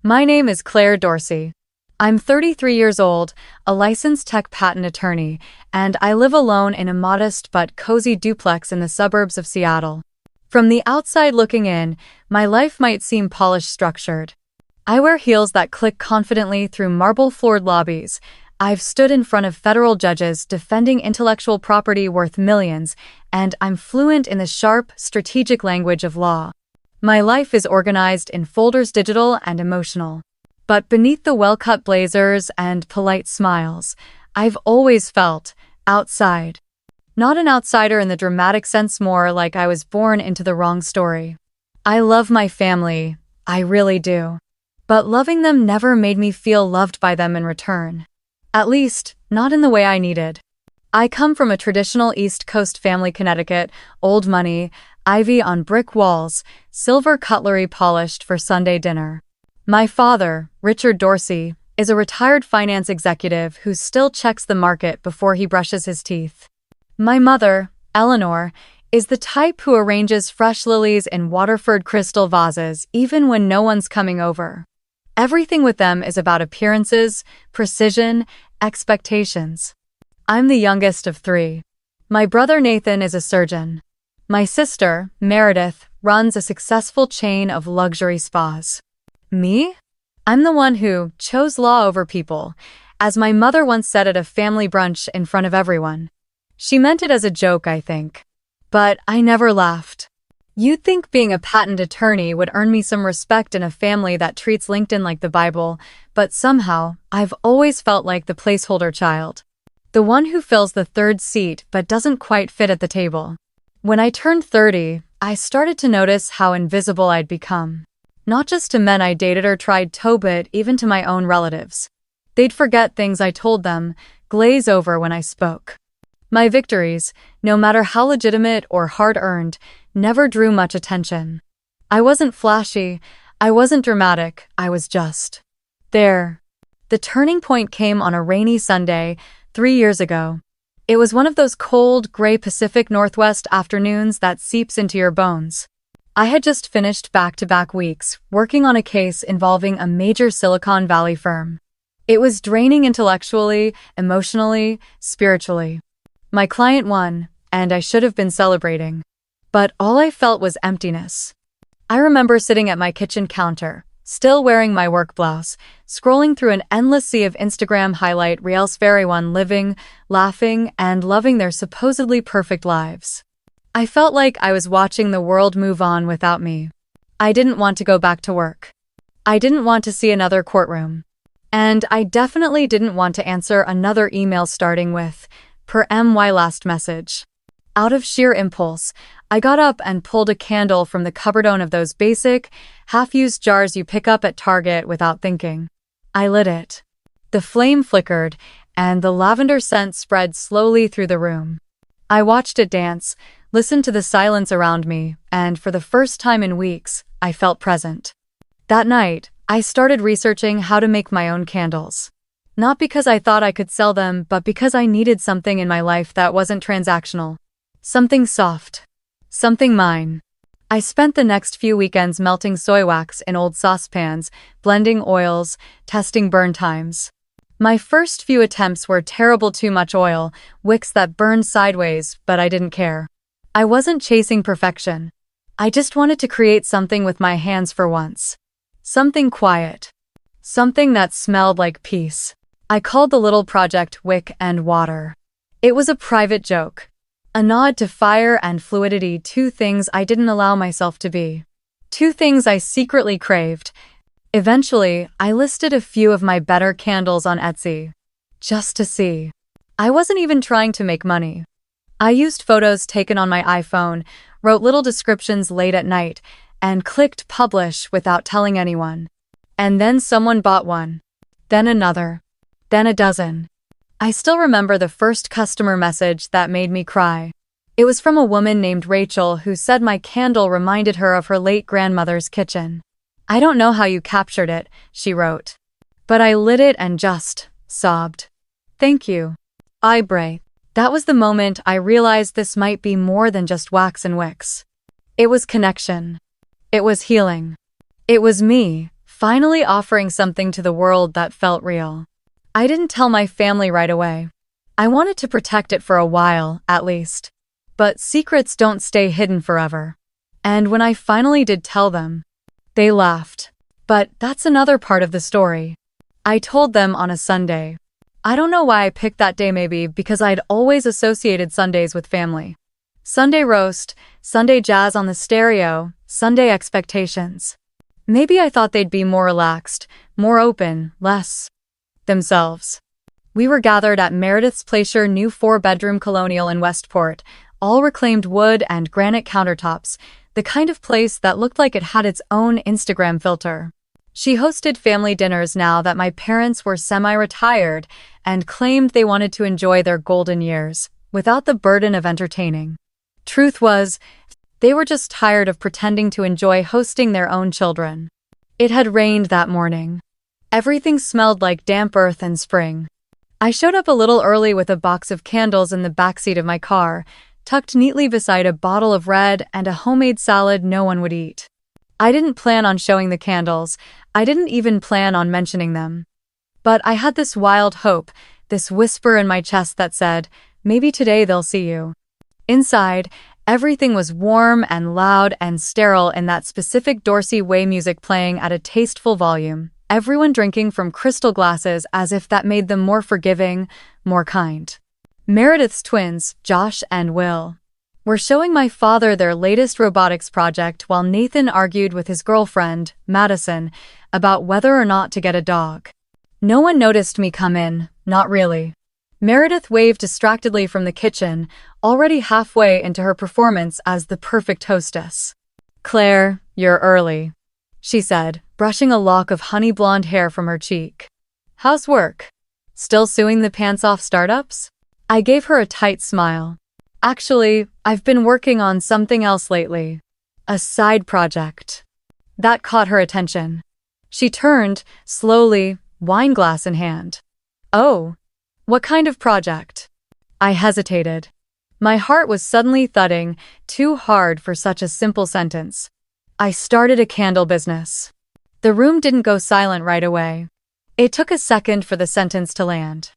My name is Claire Dorsey. I'm 33 years old, a licensed tech patent attorney, and I live alone in a modest but cozy duplex in the suburbs of Seattle. From the outside looking in, my life might seem polished structured. I wear heels that click confidently through marble-floored lobbies. I've stood in front of federal judges defending intellectual property worth millions, and I'm fluent in the sharp, strategic language of law. My life is organized in folders, digital and emotional. But beneath the well-cut blazers and polite smiles, I've always felt outside. Not an outsider in the dramatic sense, more like I was born into the wrong story. I love my family, I really do. But loving them never made me feel loved by them in return. At least, not in the way I needed. I come from a traditional East Coast family, Connecticut, old money, ivy on brick walls, silver cutlery polished for Sunday dinner. My father, Richard Dorsey, is a retired finance executive who still checks the market before he brushes his teeth. My mother, Eleanor, is the type who arranges fresh lilies in Waterford crystal vases even when no one's coming over. Everything with them is about appearances, precision, expectations. I'm the youngest of three. My brother Nathan is a surgeon. My sister, Meredith, runs a successful chain of luxury spas. Me? I'm the one who chose law over people, as my mother once said at a family brunch in front of everyone. She meant it as a joke, I think. But I never laughed. You'd think being a patent attorney would earn me some respect in a family that treats LinkedIn like the Bible, but somehow, I've always felt like the placeholder child. The one who fills the third seat but doesn't quite fit at the table. When I turned 30, I started to notice how invisible I'd become. Not just to men I dated or tried to, but even to my own relatives. They'd forget things I told them, glaze over when I spoke. My victories, no matter how legitimate or hard-earned, never drew much attention. I wasn't flashy, I wasn't dramatic, I was just there. The turning point came on a rainy Sunday, 3 years ago. It was one of those cold, gray Pacific Northwest afternoons that seeps into your bones. I had just finished back-to-back weeks working on a case involving a major Silicon Valley firm. It was draining intellectually, emotionally, spiritually. My client won, and I should have been celebrating. But all I felt was emptiness. I remember sitting at my kitchen counter, still wearing my work blouse, scrolling through an endless sea of Instagram highlight reels of everyone living, laughing, and loving their supposedly perfect lives. I felt like I was watching the world move on without me. I didn't want to go back to work. I didn't want to see another courtroom. And I definitely didn't want to answer another email starting with, "Per my last message." Out of sheer impulse, I got up and pulled a candle from the cupboard, one of those basic, half-used jars you pick up at Target without thinking. I lit it. The flame flickered, and the lavender scent spread slowly through the room. I watched it dance, listened to the silence around me, and for the first time in weeks, I felt present. That night, I started researching how to make my own candles. Not because I thought I could sell them, but because I needed something in my life that wasn't transactional. Something soft. Something mine. I spent the next few weekends melting soy wax in old saucepans, blending oils, testing burn times. My first few attempts were terrible, too much oil, wicks that burned sideways, but I didn't care. I wasn't chasing perfection. I just wanted to create something with my hands for once. Something quiet. Something that smelled like peace. I called the little project Wick and Water. It was a private joke. A nod to fire and fluidity, two things I didn't allow myself to be. Two things I secretly craved. Eventually, I listed a few of my better candles on Etsy. Just to see. I wasn't even trying to make money. I used photos taken on my iPhone, wrote little descriptions late at night, and clicked publish without telling anyone. And then someone bought one. Then another. Then a dozen. I still remember the first customer message that made me cry. It was from a woman named Rachel who said my candle reminded her of her late grandmother's kitchen. "I don't know how you captured it," she wrote. But I lit it and just sobbed. "Thank you. I breathe." That was the moment I realized this might be more than just wax and wicks. It was connection. It was healing. It was me, finally offering something to the world that felt real. I didn't tell my family right away. I wanted to protect it for a while, at least. But secrets don't stay hidden forever. And when I finally did tell them, they laughed. But that's another part of the story. I told them on a Sunday. I don't know why I picked that day, maybe because I'd always associated Sundays with family. Sunday roast, Sunday jazz on the stereo, Sunday expectations. Maybe I thought they'd be more relaxed, more open, less themselves. We were gathered at Meredith's Placer new 4-bedroom colonial in Westport, all reclaimed wood and granite countertops, the kind of place that looked like it had its own Instagram filter. She hosted family dinners now that my parents were semi-retired and claimed they wanted to enjoy their golden years, without the burden of entertaining. Truth was, they were just tired of pretending to enjoy hosting their own children. It had rained that morning. Everything smelled like damp earth and spring. I showed up a little early with a box of candles in the backseat of my car, tucked neatly beside a bottle of red and a homemade salad no one would eat. I didn't plan on showing the candles. I didn't even plan on mentioning them. But I had this wild hope, this whisper in my chest that said, maybe today they'll see you. Inside, everything was warm and loud and sterile in that specific Dorsey way, music playing at a tasteful volume, everyone drinking from crystal glasses as if that made them more forgiving, more kind. Meredith's twins, Josh and Will, were showing my father their latest robotics project while Nathan argued with his girlfriend, Madison, about whether or not to get a dog. No one noticed me come in, not really. Meredith waved distractedly from the kitchen, already halfway into her performance as the perfect hostess. "Claire, you're early," she said, brushing a lock of honey blonde hair from her cheek. "How's work? Still suing the pants-off startups?" I gave her a tight smile. "Actually, I've been working on something else lately. A side project." That caught her attention. She turned, slowly, wine glass in hand. "Oh, what kind of project?" I hesitated. My heart was suddenly thudding, too hard for such a simple sentence. "I started a candle business." The room didn't go silent right away. It took a second for the sentence to land,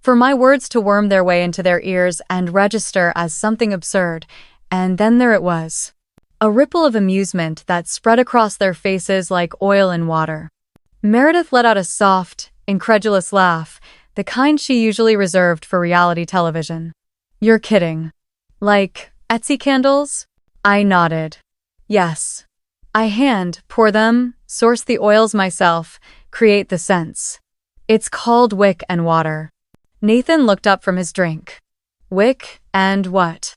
for my words to worm their way into their ears and register as something absurd, and then there it was. A ripple of amusement that spread across their faces like oil in water. Meredith let out a soft, incredulous laugh, the kind she usually reserved for reality television. "You're kidding. Like, Etsy candles?" I nodded. "Yes. I pour them, source the oils myself, create the scents. It's called wick and water." Nathan looked up from his drink. "Wick and what?"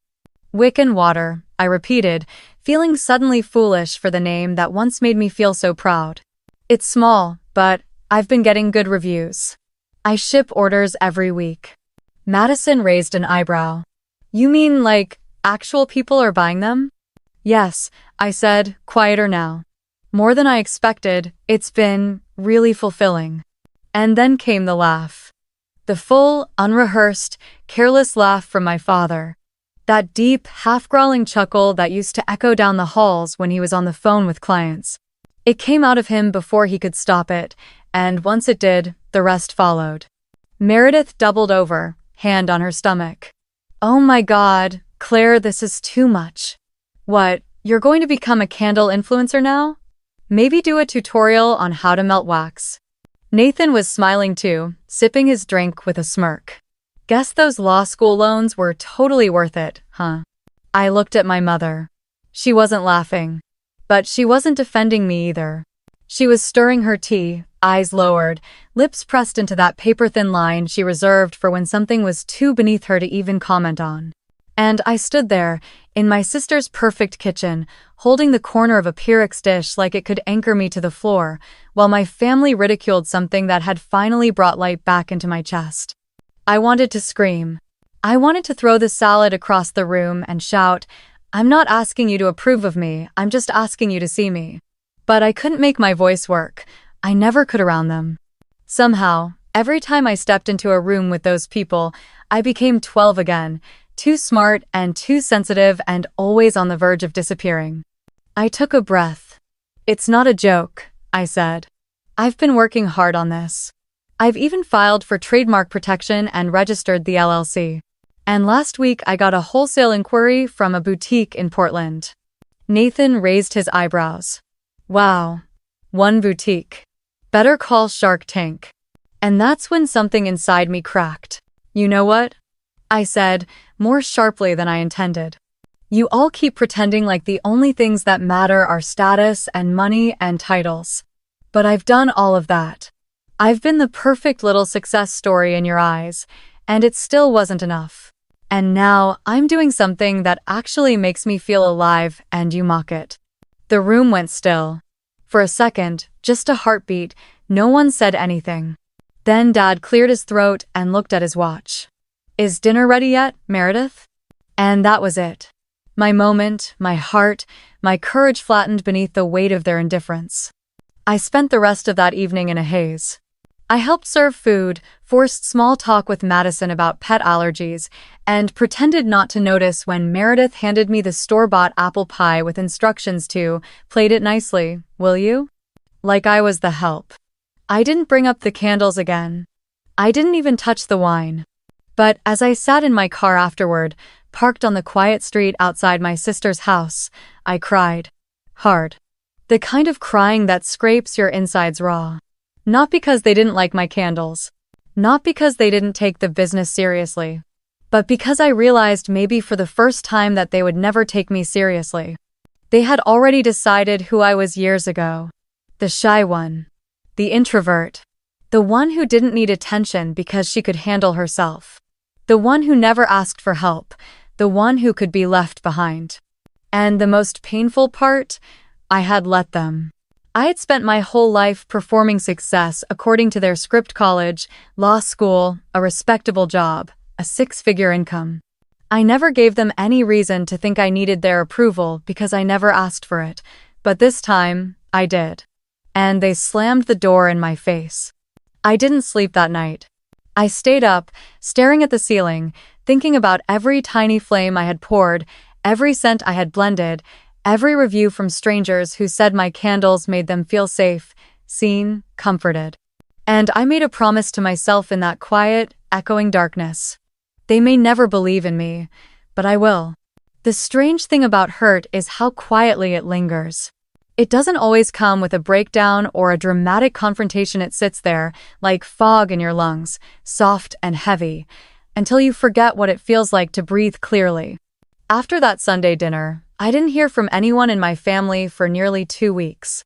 "Wick and water," I repeated, feeling suddenly foolish for the name that once made me feel so proud. "It's small, but I've been getting good reviews. I ship orders every week." Madison raised an eyebrow. "You mean like actual people are buying them?" "Yes," I said, quieter now. "More than I expected. It's been really fulfilling." And then came the laugh. The full, unrehearsed, careless laugh from my father. That deep, half-growling chuckle that used to echo down the halls when he was on the phone with clients. It came out of him before he could stop it, and once it did, the rest followed. Meredith doubled over, hand on her stomach. "Oh my God, Claire, this is too much." "What, you're going to become a candle influencer now? Maybe do a tutorial on how to melt wax." Nathan was smiling too, sipping his drink with a smirk. "Guess those law school loans were totally worth it, huh?" I looked at my mother. She wasn't laughing. But she wasn't defending me either. She was stirring her tea, eyes lowered, lips pressed into that paper-thin line she reserved for when something was too beneath her to even comment on. And I stood there, in my sister's perfect kitchen, holding the corner of a Pyrex dish like it could anchor me to the floor, while my family ridiculed something that had finally brought light back into my chest. I wanted to scream. I wanted to throw the salad across the room and shout, "I'm not asking you to approve of me, I'm just asking you to see me." But I couldn't make my voice work. I never could around them. Somehow, every time I stepped into a room with those people, I became 12 again, too smart and too sensitive and always on the verge of disappearing. I took a breath. "It's not a joke," I said. I've been working hard on this. I've even filed for trademark protection and registered the LLC. And last week I got a wholesale inquiry from a boutique in Portland. Nathan raised his eyebrows. Wow. One boutique. Better call Shark Tank. And that's when something inside me cracked. You know what? I said, more sharply than I intended. You all keep pretending like the only things that matter are status and money and titles. But I've done all of that. I've been the perfect little success story in your eyes, and it still wasn't enough. And now I'm doing something that actually makes me feel alive, and you mock it. The room went still. For a second, just a heartbeat, no one said anything. Then Dad cleared his throat and looked at his watch. Is dinner ready yet, Meredith? And that was it. My moment, my heart, my courage flattened beneath the weight of their indifference. I spent the rest of that evening in a haze. I helped serve food, forced small talk with Madison about pet allergies, and pretended not to notice when Meredith handed me the store-bought apple pie with instructions to, "Plate it nicely, will you?" Like I was the help. I didn't bring up the candles again. I didn't even touch the wine. But as I sat in my car afterward, parked on the quiet street outside my sister's house, I cried. Hard. The kind of crying that scrapes your insides raw. Not because they didn't like my candles. Not because they didn't take the business seriously. But because I realized maybe for the first time that they would never take me seriously. They had already decided who I was years ago. The shy one. The introvert. The one who didn't need attention because she could handle herself. The one who never asked for help. The one who could be left behind. And the most painful part? I had let them. I had spent my whole life performing success according to their script: college, law school, a respectable job, a six-figure income. I never gave them any reason to think I needed their approval because I never asked for it, but this time, I did. And they slammed the door in my face. I didn't sleep that night. I stayed up, staring at the ceiling, thinking about every tiny flame I had poured, every scent I had blended, every review from strangers who said my candles made them feel safe, seen, comforted. And I made a promise to myself in that quiet, echoing darkness. They may never believe in me, but I will. The strange thing about hurt is how quietly it lingers. It doesn't always come with a breakdown or a dramatic confrontation. It sits there, like fog in your lungs, soft and heavy, until you forget what it feels like to breathe clearly. After that Sunday dinner, I didn't hear from anyone in my family for nearly 2 weeks.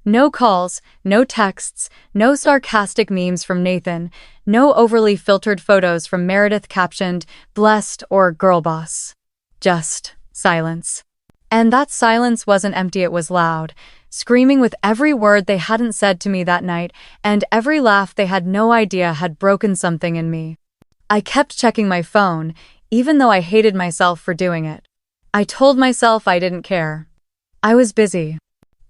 No calls, no texts, no sarcastic memes from Nathan, no overly filtered photos from Meredith captioned, "Blessed" or "Girl Boss." Just silence. And that silence wasn't empty, it was loud, screaming with every word they hadn't said to me that night, and every laugh they had no idea had broken something in me. I kept checking my phone, even though I hated myself for doing it. I told myself I didn't care. I was busy.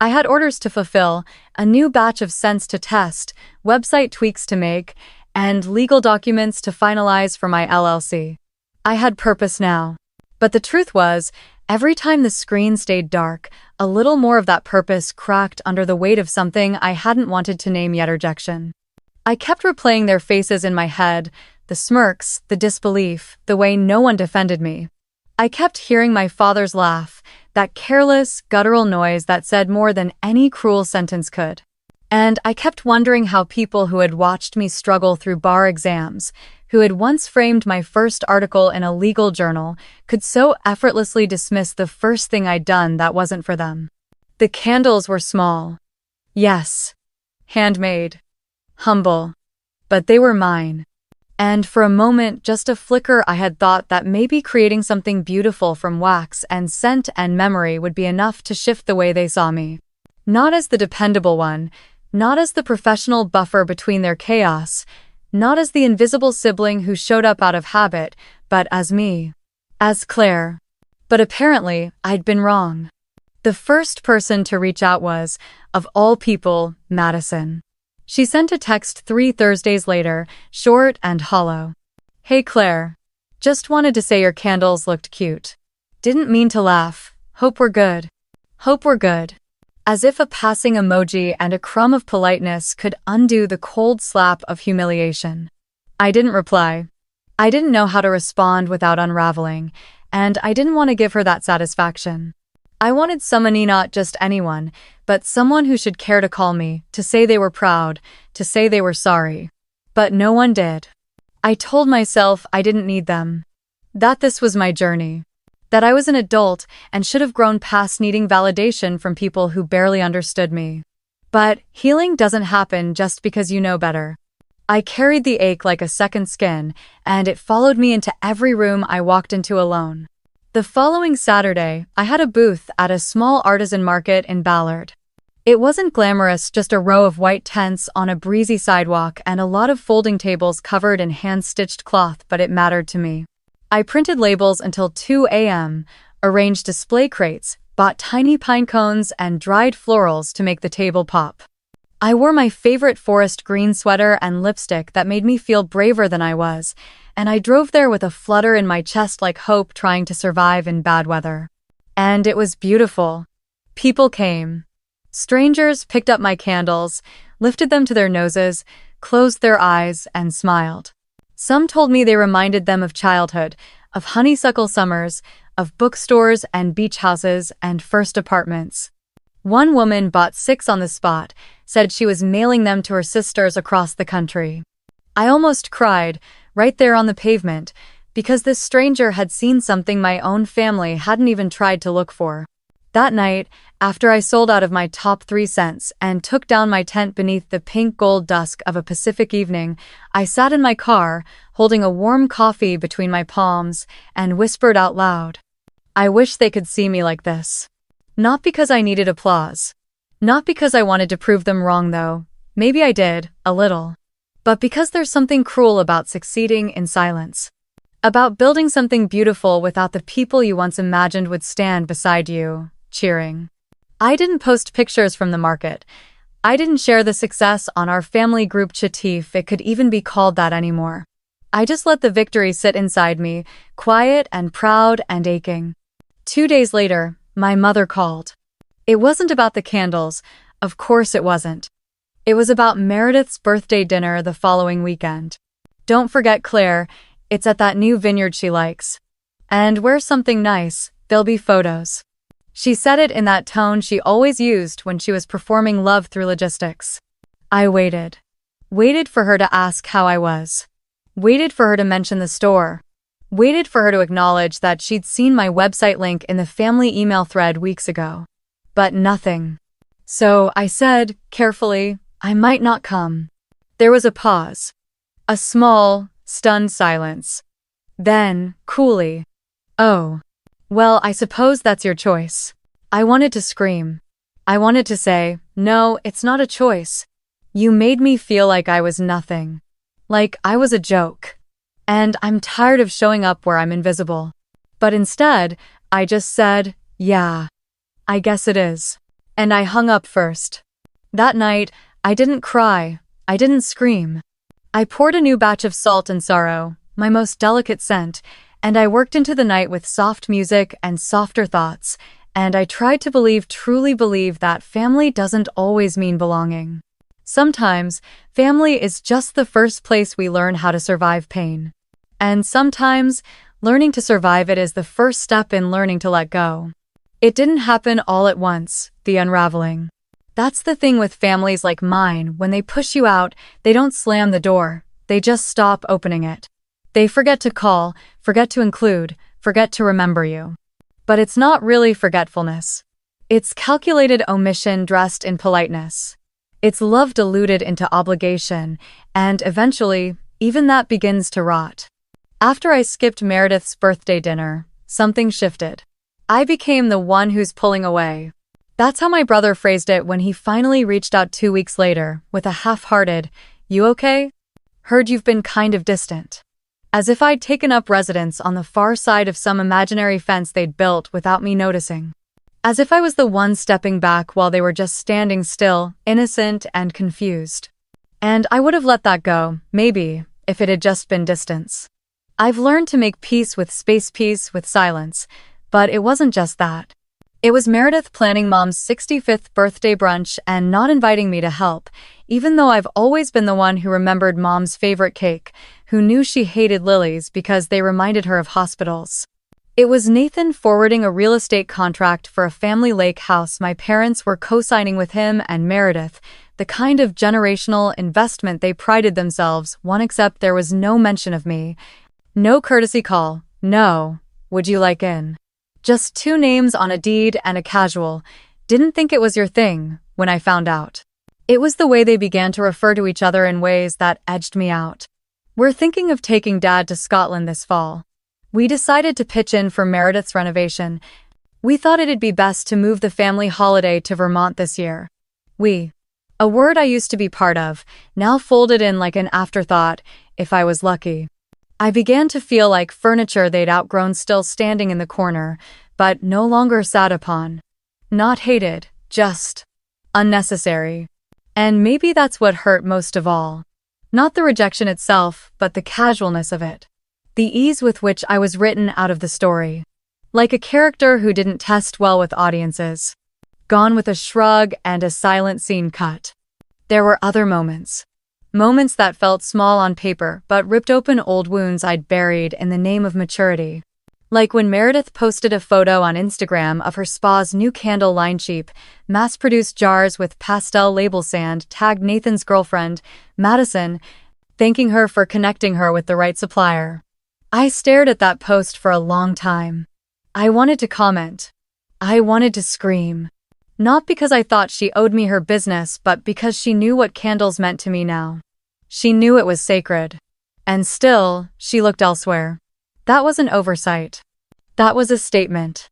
I had orders to fulfill, a new batch of scents to test, website tweaks to make, and legal documents to finalize for my LLC. I had purpose now. But the truth was, every time the screen stayed dark, a little more of that purpose cracked under the weight of something I hadn't wanted to name yet: rejection. I kept replaying their faces in my head, the smirks, the disbelief, the way no one defended me. I kept hearing my father's laugh, that careless, guttural noise that said more than any cruel sentence could. And I kept wondering how people who had watched me struggle through bar exams, who had once framed my first article in a legal journal, could so effortlessly dismiss the first thing I'd done that wasn't for them. The candles were small. Yes. Handmade. Humble. But they were mine. And for a moment, just a flicker, I had thought that maybe creating something beautiful from wax and scent and memory would be enough to shift the way they saw me. Not as the dependable one, not as the professional buffer between their chaos, not as the invisible sibling who showed up out of habit, but as me. As Claire. But apparently, I'd been wrong. The first person to reach out was, of all people, Madison. She sent a text 3 Thursdays later, short and hollow. "Hey Claire. Just wanted to say your candles looked cute. Didn't mean to laugh. Hope we're good. Hope we're good." as if a passing emoji and a crumb of politeness could undo the cold slap of humiliation. I didn't reply. I didn't know how to respond without unraveling, and I didn't want to give her that satisfaction. I wanted somebody, not just anyone, but someone who should care to call me, to say they were proud, to say they were sorry. But no one did. I told myself I didn't need them. That this was my journey. That I was an adult and should have grown past needing validation from people who barely understood me. But healing doesn't happen just because you know better. I carried the ache like a second skin, and it followed me into every room I walked into alone. The following Saturday, I had a booth at a small artisan market in Ballard. It wasn't glamorous, just a row of white tents on a breezy sidewalk and a lot of folding tables covered in hand-stitched cloth, but it mattered to me. I printed labels until 2 a.m., arranged display crates, bought tiny pine cones and dried florals to make the table pop. I wore my favorite forest green sweater and lipstick that made me feel braver than I was, and I drove there with a flutter in my chest like hope trying to survive in bad weather. And it was beautiful. People came. Strangers picked up my candles, lifted them to their noses, closed their eyes, and smiled. Some told me they reminded them of childhood, of honeysuckle summers, of bookstores and beach houses and first apartments. One woman bought 6 on the spot, said she was mailing them to her sisters across the country. I almost cried, right there on the pavement, because this stranger had seen something my own family hadn't even tried to look for. That night, after I sold out of my top 3 cents and took down my tent beneath the pink gold dusk of a Pacific evening, I sat in my car, holding a warm coffee between my palms, and whispered out loud, "I wish they could see me like this." Not because I needed applause. Not because I wanted to prove them wrong, though. Maybe I did, a little. But because there's something cruel about succeeding in silence. About building something beautiful without the people you once imagined would stand beside you, cheering. I didn't post pictures from the market. I didn't share the success on our family group chat, if it could even be called that anymore. I just let the victory sit inside me, quiet and proud and aching. 2 days later, my mother called. It wasn't about the candles, of course it wasn't. It was about Meredith's birthday dinner the following weekend. Don't forget Claire, it's at that new vineyard she likes. And wear something nice, there'll be photos. She said it in that tone she always used when she was performing love through logistics. I waited. Waited for her to ask how I was. Waited for her to mention the store. Waited for her to acknowledge that she'd seen my website link in the family email thread weeks ago. But nothing. So I said, carefully, I might not come. There was a pause. A small, stunned silence. Then, coolly, "Oh. Well, I suppose that's your choice." I wanted to scream. I wanted to say, "No, it's not a choice. You made me feel like I was nothing. Like I was a joke. And I'm tired of showing up where I'm invisible." But instead, I just said, "Yeah, I guess it is." And I hung up first. That night, I didn't cry. I didn't scream. I poured a new batch of Salt and Sorrow, my most delicate scent, and I worked into the night with soft music and softer thoughts, and I tried to truly believe that family doesn't always mean belonging. Sometimes, family is just the first place we learn how to survive pain. And sometimes, learning to survive it is the first step in learning to let go. It didn't happen all at once, the unraveling. That's the thing with families like mine, when they push you out, they don't slam the door, they just stop opening it. They forget to call, forget to include, forget to remember you. But it's not really forgetfulness. It's calculated omission dressed in politeness. It's love diluted into obligation, and eventually, even that begins to rot. After I skipped Meredith's birthday dinner, something shifted. I became the one who's pulling away. That's how my brother phrased it when he finally reached out 2 weeks later, with a half-hearted, "You okay? Heard you've been kind of distant." As if I'd taken up residence on the far side of some imaginary fence they'd built without me noticing. As if I was the one stepping back while they were just standing still, innocent and confused. And I would have let that go, maybe, if it had just been distance. I've learned to make peace with space, peace with silence, but it wasn't just that. It was Meredith planning Mom's 65th birthday brunch and not inviting me to help, even though I've always been the one who remembered Mom's favorite cake, who knew she hated lilies because they reminded her of hospitals. It was Nathan forwarding a real estate contract for a family lake house my parents were co-signing with him and Meredith, the kind of generational investment they prided themselves on, except there was no mention of me. No courtesy call, no, would you like in? Just two names on a deed and a casual. Didn't think it was your thing, when I found out. It was the way they began to refer to each other in ways that edged me out. We're thinking of taking Dad to Scotland this fall. We decided to pitch in for Meredith's renovation. We thought it'd be best to move the family holiday to Vermont this year. A word I used to be part of, now folded in like an afterthought, if I was lucky. I began to feel like furniture they'd outgrown still standing in the corner, but no longer sat upon. Not hated, just unnecessary. And maybe that's what hurt most of all. Not the rejection itself, but the casualness of it. The ease with which I was written out of the story. Like a character who didn't test well with audiences. Gone with a shrug and a silent scene cut. There were other moments. Moments that felt small on paper but ripped open old wounds I'd buried in the name of maturity. Like when Meredith posted a photo on Instagram of her spa's new candle line, cheap, mass-produced jars with pastel label sand, tagged Nathan's girlfriend, Madison, thanking her for connecting her with the right supplier. I stared at that post for a long time. I wanted to comment. I wanted to scream. Not because I thought she owed me her business, but because she knew what candles meant to me now. She knew it was sacred. And still, she looked elsewhere. That was an oversight. That was a statement.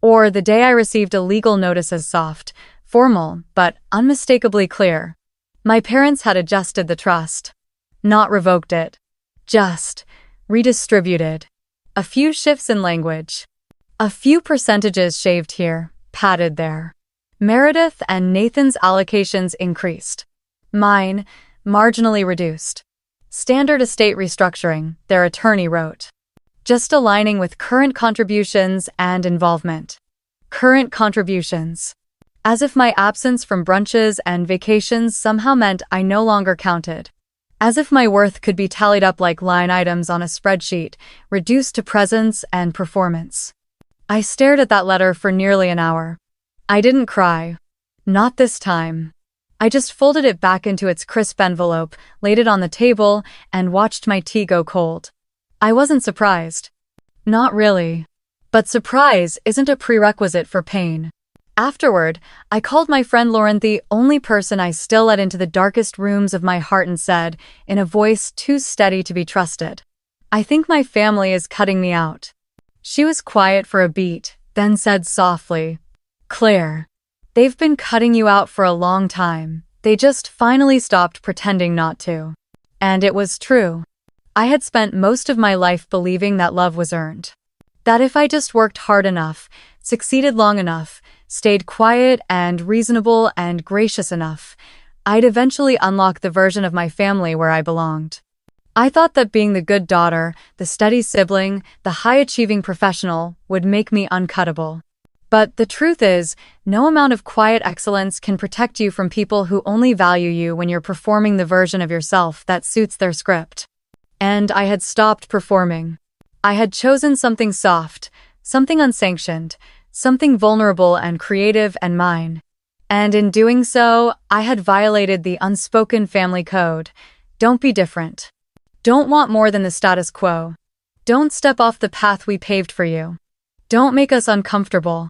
Or the day I received a legal notice as soft, formal, but unmistakably clear. My parents had adjusted the trust. Not revoked it. Just redistributed. A few shifts in language. A few percentages shaved here, padded there. Meredith and Nathan's allocations increased. Mine, marginally reduced. Standard estate restructuring, their attorney wrote. Just aligning with current contributions and involvement. Current contributions. As if my absence from brunches and vacations somehow meant I no longer counted. As if my worth could be tallied up like line items on a spreadsheet, reduced to presence and performance. I stared at that letter for nearly an hour. I didn't cry. Not this time. I just folded it back into its crisp envelope, laid it on the table, and watched my tea go cold. I wasn't surprised. Not really. But surprise isn't a prerequisite for pain. Afterward, I called my friend Lauren, the only person I still let into the darkest rooms of my heart, and said, in a voice too steady to be trusted, "I think my family is cutting me out." She was quiet for a beat, then said softly, "Claire, they've been cutting you out for a long time. They just finally stopped pretending not to." And it was true. I had spent most of my life believing that love was earned. That if I just worked hard enough, succeeded long enough, stayed quiet and reasonable and gracious enough, I'd eventually unlock the version of my family where I belonged. I thought that being the good daughter, the steady sibling, the high-achieving professional would make me uncuttable. But the truth is, no amount of quiet excellence can protect you from people who only value you when you're performing the version of yourself that suits their script. And I had stopped performing. I had chosen something soft, something unsanctioned, something vulnerable and creative and mine. And in doing so, I had violated the unspoken family code. Don't be different. Don't want more than the status quo. Don't step off the path we paved for you. Don't make us uncomfortable.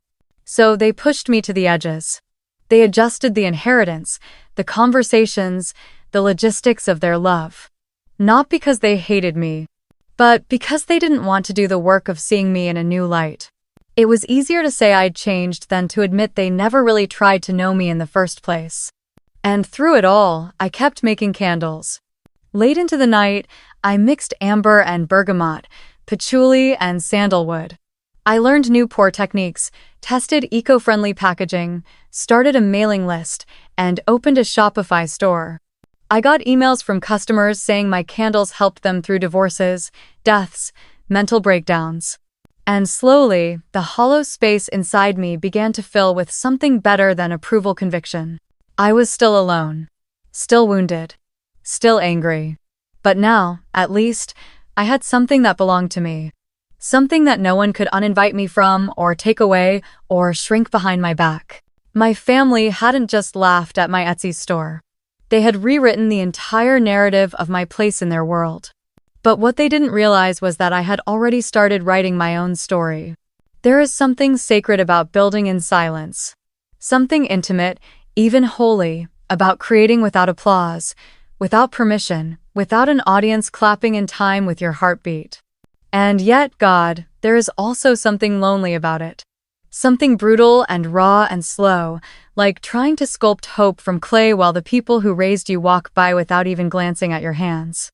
So they pushed me to the edges. They adjusted the inheritance, the conversations, the logistics of their love. Not because they hated me, but because they didn't want to do the work of seeing me in a new light. It was easier to say I'd changed than to admit they never really tried to know me in the first place. And through it all, I kept making candles. Late into the night, I mixed amber and bergamot, patchouli and sandalwood. I learned new pour techniques, tested eco-friendly packaging, started a mailing list, and opened a Shopify store. I got emails from customers saying my candles helped them through divorces, deaths, mental breakdowns. And slowly, the hollow space inside me began to fill with something better than approval conviction. I was still alone. Still wounded. Still angry. But now, at least, I had something that belonged to me. Something that no one could uninvite me from, or take away, or shrink behind my back. My family hadn't just laughed at my Etsy store. They had rewritten the entire narrative of my place in their world. But what they didn't realize was that I had already started writing my own story. There is something sacred about building in silence. Something intimate, even holy, about creating without applause, without permission, without an audience clapping in time with your heartbeat. And yet, God, there is also something lonely about it. Something brutal and raw and slow, like trying to sculpt hope from clay while the people who raised you walk by without even glancing at your hands.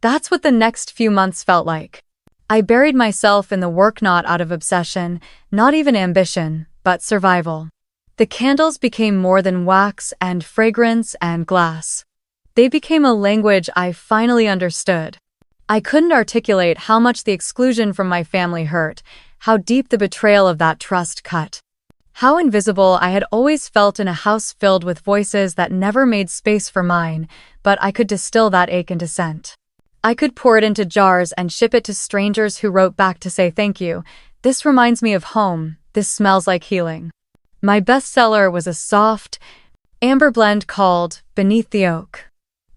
That's what the next few months felt like. I buried myself in the work, not out of obsession, not even ambition, but survival. The candles became more than wax and fragrance and glass. They became a language I finally understood. I couldn't articulate how much the exclusion from my family hurt, how deep the betrayal of that trust cut. How invisible I had always felt in a house filled with voices that never made space for mine, but I could distill that ache into scent. I could pour it into jars and ship it to strangers who wrote back to say thank you. This reminds me of home. This smells like healing. My bestseller was a soft, amber blend called Beneath the Oak.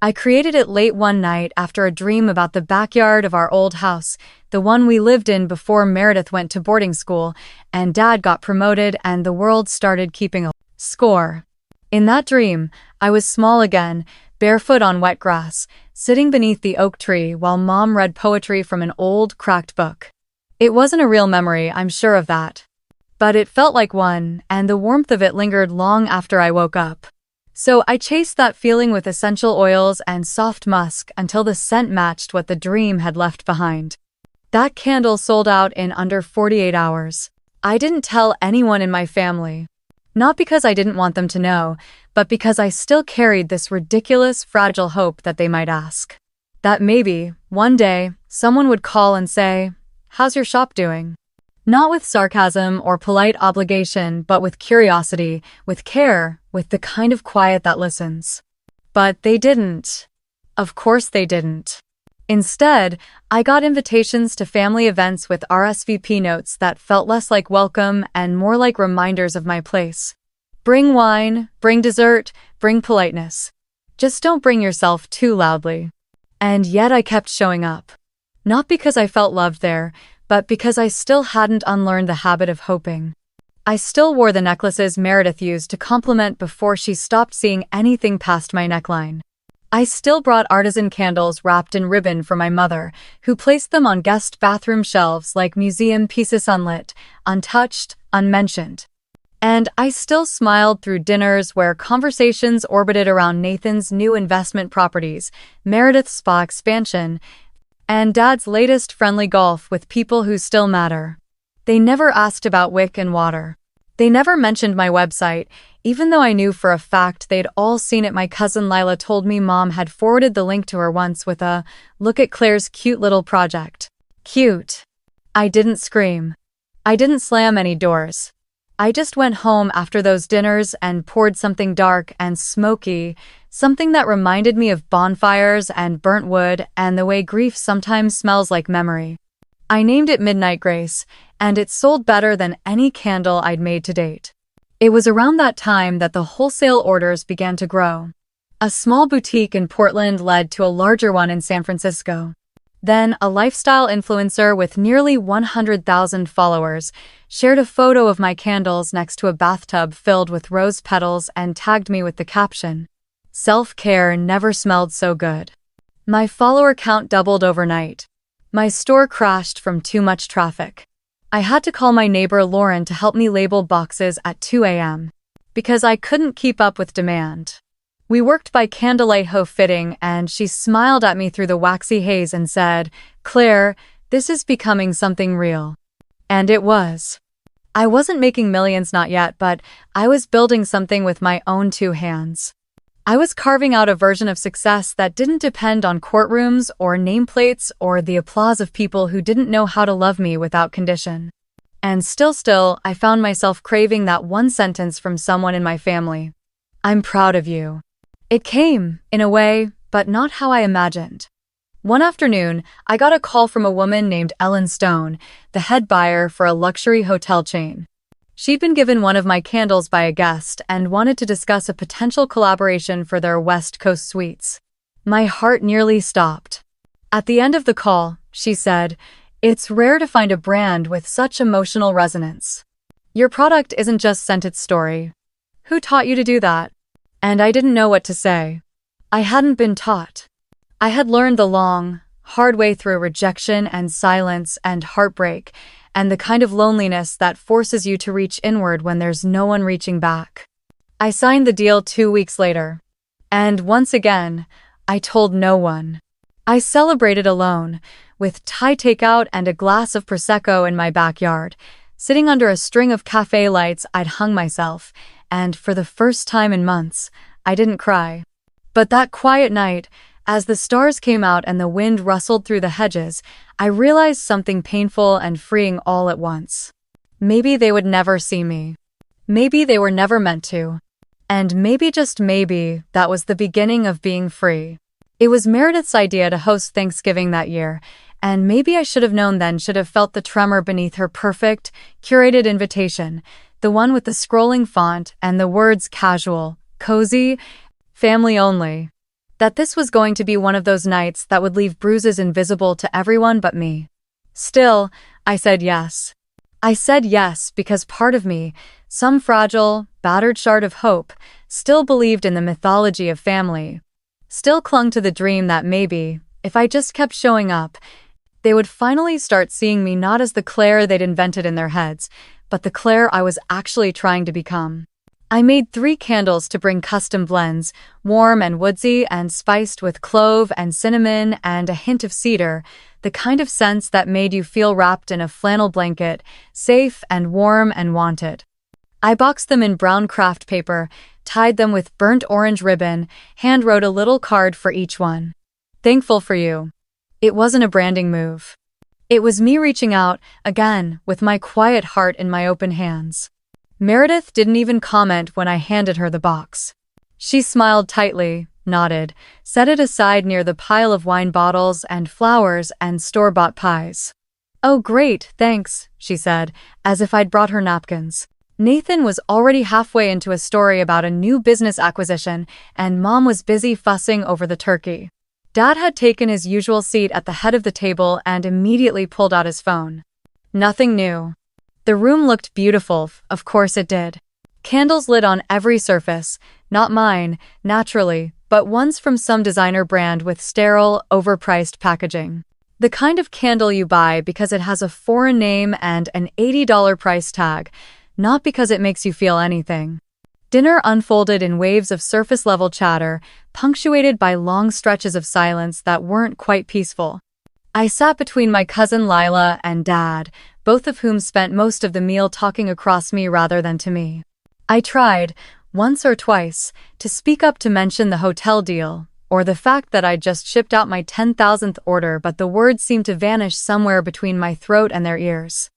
I created it late one night after a dream about the backyard of our old house, the one we lived in before Meredith went to boarding school and Dad got promoted and the world started keeping a score. In that dream, I was small again, barefoot on wet grass, sitting beneath the oak tree while Mom read poetry from an old, cracked book. It wasn't a real memory, I'm sure of that. But it felt like one, and the warmth of it lingered long after I woke up. So I chased that feeling with essential oils and soft musk until the scent matched what the dream had left behind. That candle sold out in under 48 hours. I didn't tell anyone in my family. Not because I didn't want them to know, but because I still carried this ridiculous, fragile hope that they might ask. That maybe, one day, someone would call and say, "How's your shop doing?" Not with sarcasm or polite obligation, but with curiosity, with care, with the kind of quiet that listens. But they didn't. Of course they didn't. Instead, I got invitations to family events with RSVP notes that felt less like welcome and more like reminders of my place. Bring wine, bring dessert, bring politeness. Just don't bring yourself too loudly. And yet I kept showing up. Not because I felt loved there, but because I still hadn't unlearned the habit of hoping. I still wore the necklaces Meredith used to compliment before she stopped seeing anything past my neckline. I still brought artisan candles wrapped in ribbon for my mother, who placed them on guest bathroom shelves like museum pieces unlit, untouched, unmentioned. And I still smiled through dinners where conversations orbited around Nathan's new investment properties, Meredith's spa expansion, and Dad's latest friendly golf with people who still matter. They never asked about wick and water. They never mentioned my website, even though I knew for a fact they'd all seen it. My cousin Lila told me Mom had forwarded the link to her once with a, "Look at Claire's cute little project." Cute. I didn't scream. I didn't slam any doors. I just went home after those dinners and poured something dark and smoky, something that reminded me of bonfires and burnt wood and the way grief sometimes smells like memory. I named it Midnight Grace, and it sold better than any candle I'd made to date. It was around that time that the wholesale orders began to grow. A small boutique in Portland led to a larger one in San Francisco. Then, a lifestyle influencer with nearly 100,000 followers shared a photo of my candles next to a bathtub filled with rose petals and tagged me with the caption, "Self-care never smelled so good." My follower count doubled overnight. My store crashed from too much traffic. I had to call my neighbor Lauren to help me label boxes at 2 a.m. because I couldn't keep up with demand. We worked by candlelight hoe fitting, and she smiled at me through the waxy haze and said, "Claire, this is becoming something real." And it was. I wasn't making millions, not yet, but I was building something with my own two hands. I was carving out a version of success that didn't depend on courtrooms or nameplates or the applause of people who didn't know how to love me without condition. And still, I found myself craving that one sentence from someone in my family. I'm proud of you. It came, in a way, but not how I imagined. One afternoon, I got a call from a woman named Ellen Stone, the head buyer for a luxury hotel chain. She'd been given one of my candles by a guest and wanted to discuss a potential collaboration for their West Coast suites. My heart nearly stopped. At the end of the call, she said, "It's rare to find a brand with such emotional resonance. Your product isn't just scented story. Who taught you to do that?" And I didn't know what to say. I hadn't been taught. I had learned the long, hard way through rejection and silence and heartbreak, and the kind of loneliness that forces you to reach inward when there's no one reaching back. I signed the deal 2 weeks later. And once again, I told no one. I celebrated alone, with Thai takeout and a glass of Prosecco in my backyard, sitting under a string of cafe lights I'd hung myself, and for the first time in months, I didn't cry. But that quiet night, as the stars came out and the wind rustled through the hedges, I realized something painful and freeing all at once. Maybe they would never see me. Maybe they were never meant to. And maybe, just maybe, that was the beginning of being free. It was Meredith's idea to host Thanksgiving that year, and maybe I should have known then, should have felt the tremor beneath her perfect, curated invitation, the one with the scrolling font and the words casual, cozy, family only. That this was going to be one of those nights that would leave bruises invisible to everyone but me. Still, I said yes. I said yes because part of me, some fragile, battered shard of hope, still believed in the mythology of family. Still clung to the dream that maybe, if I just kept showing up, they would finally start seeing me not as the Claire they'd invented in their heads, but the Claire I was actually trying to become. I made 3 candles to bring custom blends, warm and woodsy and spiced with clove and cinnamon and a hint of cedar, the kind of scents that made you feel wrapped in a flannel blanket, safe and warm and wanted. I boxed them in brown craft paper, tied them with burnt orange ribbon, hand-wrote a little card for each one. Thankful for you. It wasn't a branding move. It was me reaching out, again, with my quiet heart in my open hands. Meredith didn't even comment when I handed her the box. She smiled tightly, nodded, set it aside near the pile of wine bottles and flowers and store-bought pies. "Oh great, thanks," she said, as if I'd brought her napkins. Nathan was already halfway into a story about a new business acquisition, and Mom was busy fussing over the turkey. Dad had taken his usual seat at the head of the table and immediately pulled out his phone. Nothing new. The room looked beautiful, of course it did. Candles lit on every surface, not mine, naturally, but ones from some designer brand with sterile, overpriced packaging. The kind of candle you buy because it has a foreign name and an $80 price tag, not because it makes you feel anything. Dinner unfolded in waves of surface-level chatter, punctuated by long stretches of silence that weren't quite peaceful. I sat between my cousin Lila and Dad, both of whom spent most of the meal talking across me rather than to me. I tried, once or twice, to speak up to mention the hotel deal, or the fact that I'd just shipped out my 10,000th order, but the words seemed to vanish somewhere between my throat and their ears.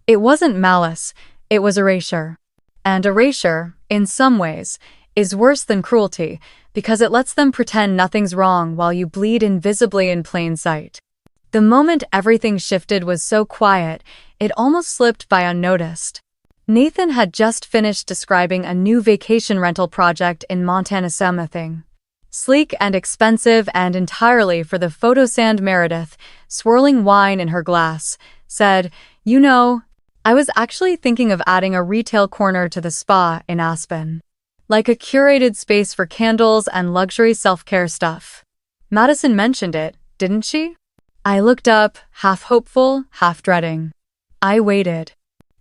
It wasn't malice, it was erasure. And erasure, in some ways, is worse than cruelty, because it lets them pretend nothing's wrong while you bleed invisibly in plain sight. The moment everything shifted was so quiet, it almost slipped by unnoticed. Nathan had just finished describing a new vacation rental project in Montana. Something sleek and expensive and entirely for the photosand. Meredith, swirling wine in her glass, said, "You know, I was actually thinking of adding a retail corner to the spa in Aspen. Like a curated space for candles and luxury self-care stuff. Madison mentioned it, didn't she?" I looked up, half hopeful, half dreading. I waited.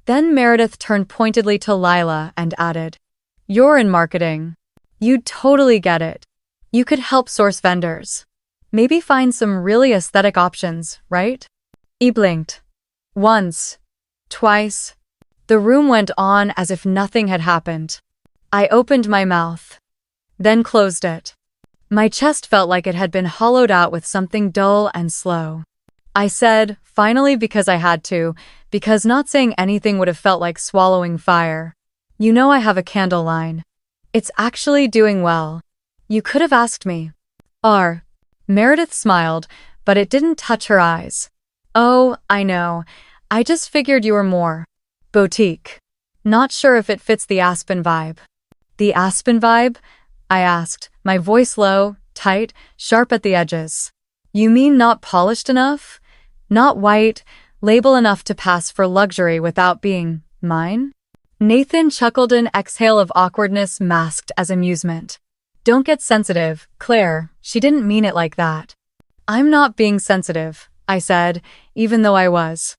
Then Meredith turned pointedly to Lila and added, "You're in marketing. You'd totally get it. You could help source vendors. Maybe find some really aesthetic options, right?" He blinked. Once. Twice. The room went on as if nothing had happened. I opened my mouth. Then closed it. My chest felt like it had been hollowed out with something dull and slow. I said, finally, because I had to, because not saying anything would have felt like swallowing fire. You know I have a candle line. It's actually doing well. You could have asked me. R. Meredith smiled, but it didn't touch her eyes. Oh, I know. I just figured you were more boutique. Not sure if it fits the Aspen vibe. The Aspen vibe? I asked, my voice low, tight, sharp at the edges. You mean not polished enough? Not white, label enough to pass for luxury without being mine? Nathan chuckled, an exhale of awkwardness masked as amusement. Don't get sensitive, Claire. She didn't mean it like that. I'm not being sensitive, I said, even though I was.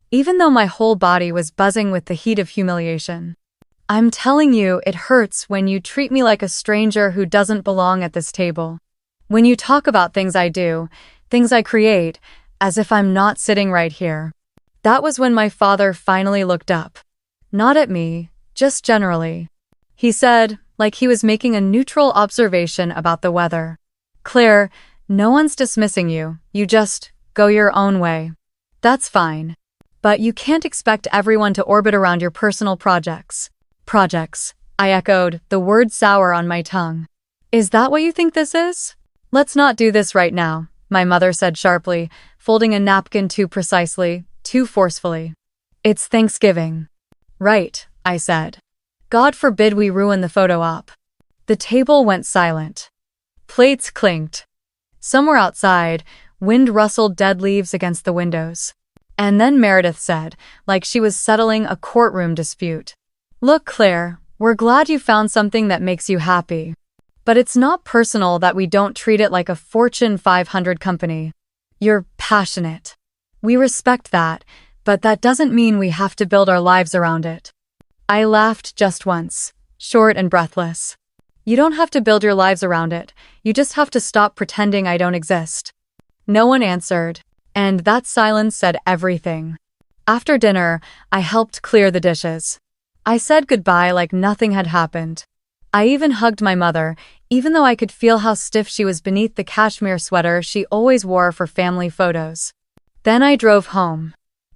Even though my whole body was buzzing with the heat of humiliation. I'm telling you, it hurts when you treat me like a stranger who doesn't belong at this table. When you talk about things I do, things I create, as if I'm not sitting right here. That was when my father finally looked up. Not at me, just generally. He said, like he was making a neutral observation about the weather. Claire, no one's dismissing you, you just go your own way. That's fine. But you can't expect everyone to orbit around your personal projects. Projects, I echoed, the word sour on my tongue. Is that what you think this is? Let's not do this right now, my mother said sharply, folding a napkin too precisely, too forcefully. It's Thanksgiving. Right, I said. God forbid we ruin the photo op. The table went silent. Plates clinked. Somewhere outside, wind rustled dead leaves against the windows. And then Meredith said, like she was settling a courtroom dispute. Look, Claire, we're glad you found something that makes you happy. But it's not personal that we don't treat it like a Fortune 500 company. You're passionate. We respect that, but that doesn't mean we have to build our lives around it. I laughed just once, short and breathless. You don't have to build your lives around it, you just have to stop pretending I don't exist. No one answered, and that silence said everything. After dinner, I helped clear the dishes. I said goodbye like nothing had happened. I even hugged my mother, even though I could feel how stiff she was beneath the cashmere sweater she always wore for family photos. Then I drove home.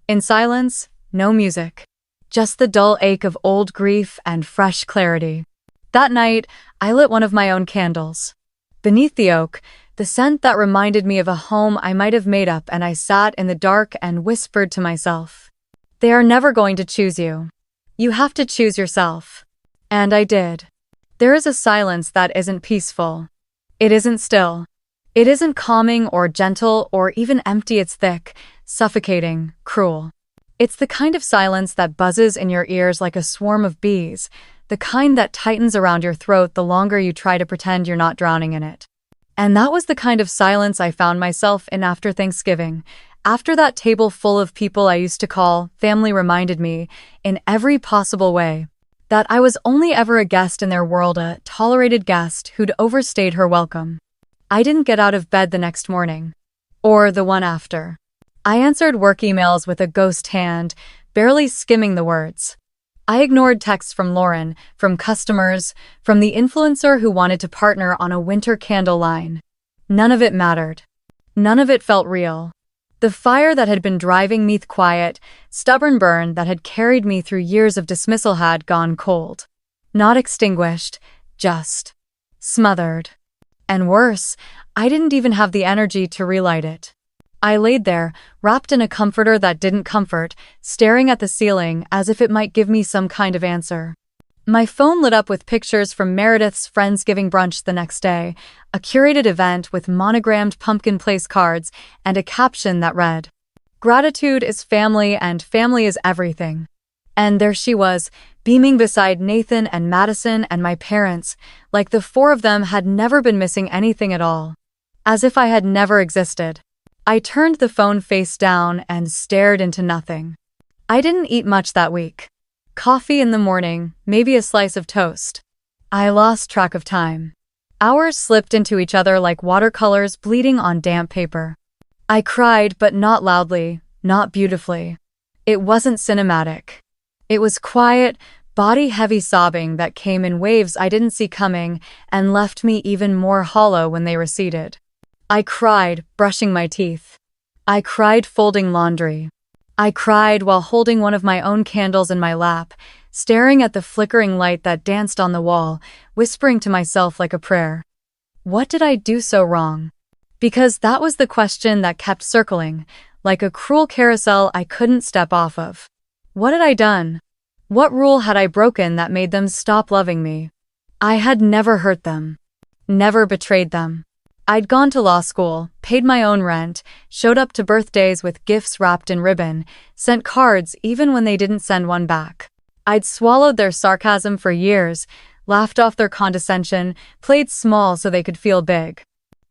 In silence, no music. Just the dull ache of old grief and fresh clarity. That night, I lit one of my own candles. Beneath the oak, the scent that reminded me of a home I might have made up, and I sat in the dark and whispered to myself. They are never going to choose you. You have to choose yourself. And I did. There is a silence that isn't peaceful. It isn't still. It isn't calming or gentle or even empty. It's thick, suffocating, cruel. It's the kind of silence that buzzes in your ears like a swarm of bees, the kind that tightens around your throat the longer you try to pretend you're not drowning in it. And that was the kind of silence I found myself in after Thanksgiving. After that table full of people I used to call family reminded me, in every possible way, that I was only ever a guest in their world, a tolerated guest who'd overstayed her welcome. I didn't get out of bed the next morning. Or the one after. I answered work emails with a ghost hand, barely skimming the words. I ignored texts from Lauren, from customers, from the influencer who wanted to partner on a winter candle line. None of it mattered. None of it felt real. The fire that had been driving me, the quiet, stubborn burn that had carried me through years of dismissal had gone cold. Not extinguished, just smothered. And worse, I didn't even have the energy to relight it. I laid there, wrapped in a comforter that didn't comfort, staring at the ceiling as if it might give me some kind of answer. My phone lit up with pictures from Meredith's Friendsgiving brunch the next day, a curated event with monogrammed pumpkin place cards and a caption that read, "Gratitude is family and family is everything." And there she was, beaming beside Nathan and Madison and my parents, like the four of them had never been missing anything at all. As if I had never existed. I turned the phone face down and stared into nothing. I didn't eat much that week. Coffee in the morning, maybe a slice of toast. I lost track of time. Hours slipped into each other like watercolors bleeding on damp paper. I cried, but not loudly, not beautifully. It wasn't cinematic. It was quiet, body-heavy sobbing that came in waves I didn't see coming and left me even more hollow when they receded. I cried, brushing my teeth. I cried folding laundry. I cried while holding one of my own candles in my lap, staring at the flickering light that danced on the wall, whispering to myself like a prayer. What did I do so wrong? Because that was the question that kept circling, like a cruel carousel I couldn't step off of. What had I done? What rule had I broken that made them stop loving me? I had never hurt them. Never betrayed them. I'd gone to law school, paid my own rent, showed up to birthdays with gifts wrapped in ribbon, sent cards even when they didn't send one back. I'd swallowed their sarcasm for years, laughed off their condescension, played small so they could feel big.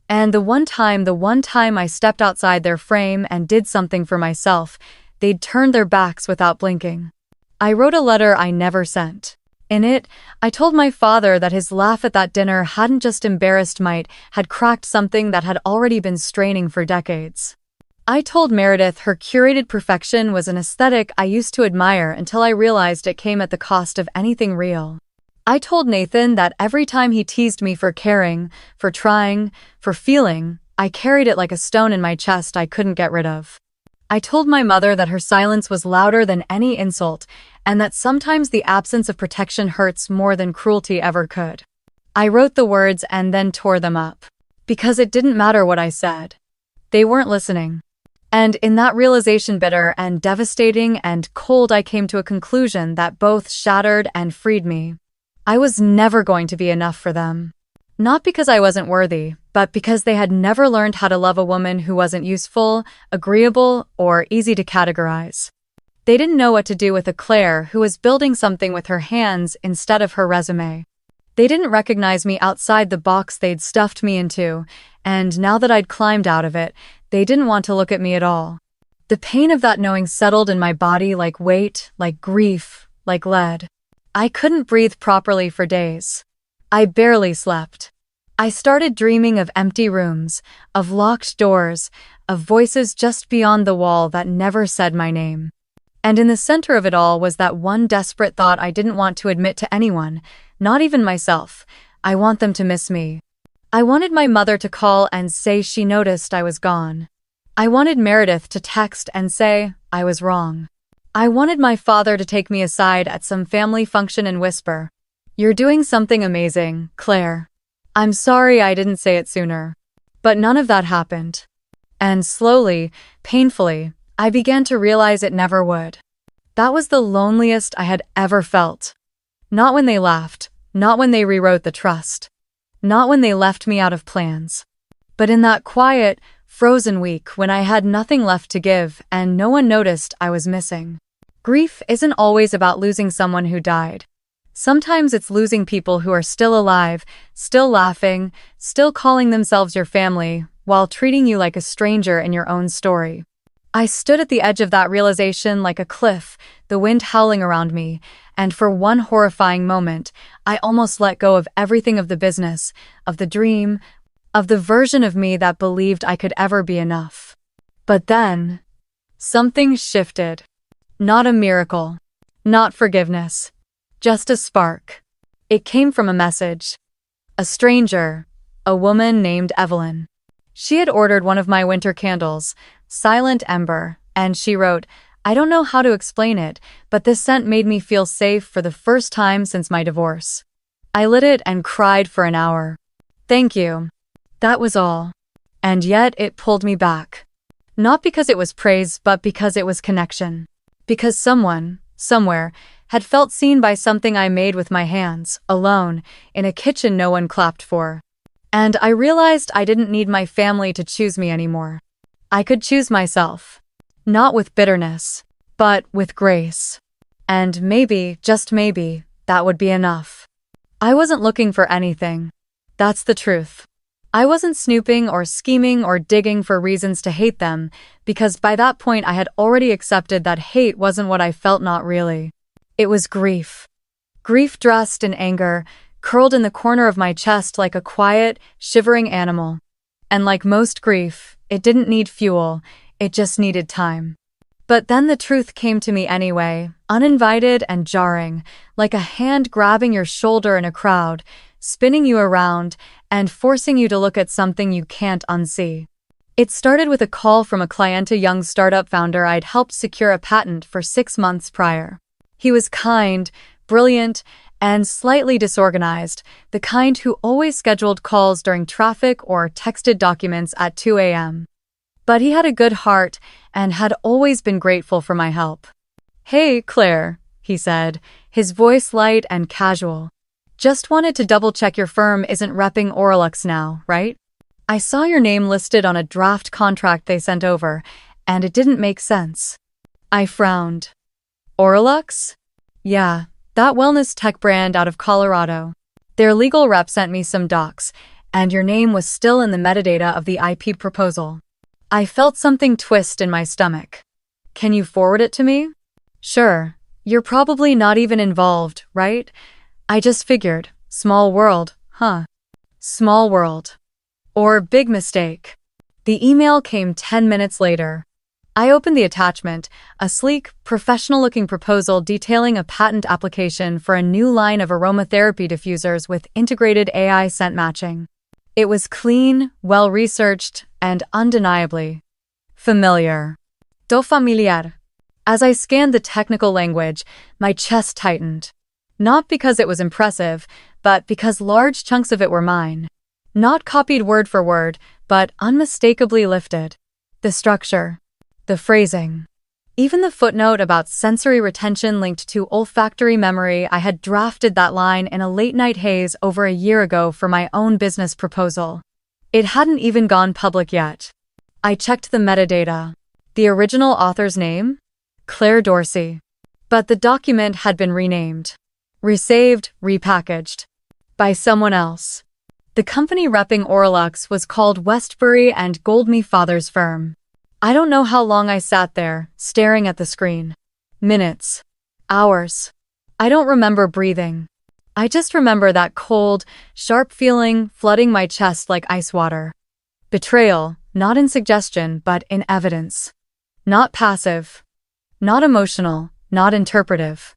And the one time I stepped outside their frame and did something for myself, they'd turned their backs without blinking. I wrote a letter I never sent. In it, I told my father that his laugh at that dinner hadn't just embarrassed Might, had cracked something that had already been straining for decades. I told Meredith her curated perfection was an aesthetic I used to admire until I realized it came at the cost of anything real. I told Nathan that every time he teased me for caring, for trying, for feeling, I carried it like a stone in my chest I couldn't get rid of. I told my mother that her silence was louder than any insult, and that sometimes the absence of protection hurts more than cruelty ever could. I wrote the words and then tore them up. Because it didn't matter what I said. They weren't listening. And in that realization, bitter and devastating and cold, I came to a conclusion that both shattered and freed me. I was never going to be enough for them. Not because I wasn't worthy, but because they had never learned how to love a woman who wasn't useful, agreeable, or easy to categorize. They didn't know what to do with a Claire who was building something with her hands instead of her resume. They didn't recognize me outside the box they'd stuffed me into, and now that I'd climbed out of it, they didn't want to look at me at all. The pain of that knowing settled in my body like weight, like grief, like lead. I couldn't breathe properly for days. I barely slept. I started dreaming of empty rooms, of locked doors, of voices just beyond the wall that never said my name. And in the center of it all was that one desperate thought I didn't want to admit to anyone, not even myself. I want them to miss me. I wanted my mother to call and say she noticed I was gone. I wanted Meredith to text and say I was wrong. I wanted my father to take me aside at some family function and whisper, "You're doing something amazing, Claire. I'm sorry I didn't say it sooner." But none of that happened. And slowly, painfully, I began to realize it never would. That was the loneliest I had ever felt. Not when they laughed, not when they rewrote the trust, not when they left me out of plans. But in that quiet, frozen week when I had nothing left to give and no one noticed I was missing. Grief isn't always about losing someone who died. Sometimes it's losing people who are still alive, still laughing, still calling themselves your family, while treating you like a stranger in your own story. I stood at the edge of that realization like a cliff, the wind howling around me, and for one horrifying moment, I almost let go of everything, of the business, of the dream, of the version of me that believed I could ever be enough. But then, something shifted. Not a miracle. Not forgiveness. Just a spark. It came from a message. A stranger, a woman named Evelyn. She had ordered one of my winter candles, Silent Ember, and she wrote, "I don't know how to explain it, but this scent made me feel safe for the first time since my divorce." I lit it and cried for an hour. Thank you. That was all. And yet it pulled me back. Not because it was praise, but because it was connection. Because someone, somewhere, had felt seen by something I made with my hands, alone, in a kitchen no one clapped for. And I realized I didn't need my family to choose me anymore. I could choose myself. Not with bitterness, but with grace. And maybe, just maybe, that would be enough. I wasn't looking for anything. That's the truth. I wasn't snooping or scheming or digging for reasons to hate them, because by that point I had already accepted that hate wasn't what I felt, not really. It was grief. Grief dressed in anger, curled in the corner of my chest like a quiet, shivering animal. And like most grief, it didn't need fuel, it just needed time. But then the truth came to me anyway, uninvited and jarring, like a hand grabbing your shoulder in a crowd, spinning you around, and forcing you to look at something you can't unsee. It started with a call from a client, a young startup founder I'd helped secure a patent for 6 months prior. He was kind, brilliant, and slightly disorganized, the kind who always scheduled calls during traffic or texted documents at 2 a.m. But he had a good heart and had always been grateful for my help. "Hey, Claire," he said, his voice light and casual. "Just wanted to double-check your firm isn't repping Oralux now, right? I saw your name listed on a draft contract they sent over, and it didn't make sense." I frowned. "Oralux? Yeah, that wellness tech brand out of Colorado. Their legal rep sent me some docs, and your name was still in the metadata of the IP proposal." I felt something twist in my stomach. "Can you forward it to me?" "Sure. You're probably not even involved, right? I just figured. Small world, huh?" Small world. Or big mistake. The email came 10 minutes later. I opened the attachment, a sleek, professional-looking proposal detailing a patent application for a new line of aromatherapy diffusers with integrated AI scent matching. It was clean, well-researched, and undeniably familiar. Do familiar. As I scanned the technical language, my chest tightened. Not because it was impressive, but because large chunks of it were mine. Not copied word for word, but unmistakably lifted. The structure. The phrasing. Even the footnote about sensory retention linked to olfactory memory. I had drafted that line in a late-night haze over a year ago for my own business proposal. It hadn't even gone public yet. I checked the metadata. The original author's name? Claire Dorsey. But the document had been renamed. Resaved, repackaged. By someone else. The company repping Oralux was called Westbury and Goldme Father's firm. I don't know how long I sat there, staring at the screen. Minutes. Hours. I don't remember breathing. I just remember that cold, sharp feeling flooding my chest like ice water. Betrayal, not in suggestion, but in evidence. Not passive. Not emotional, not interpretive.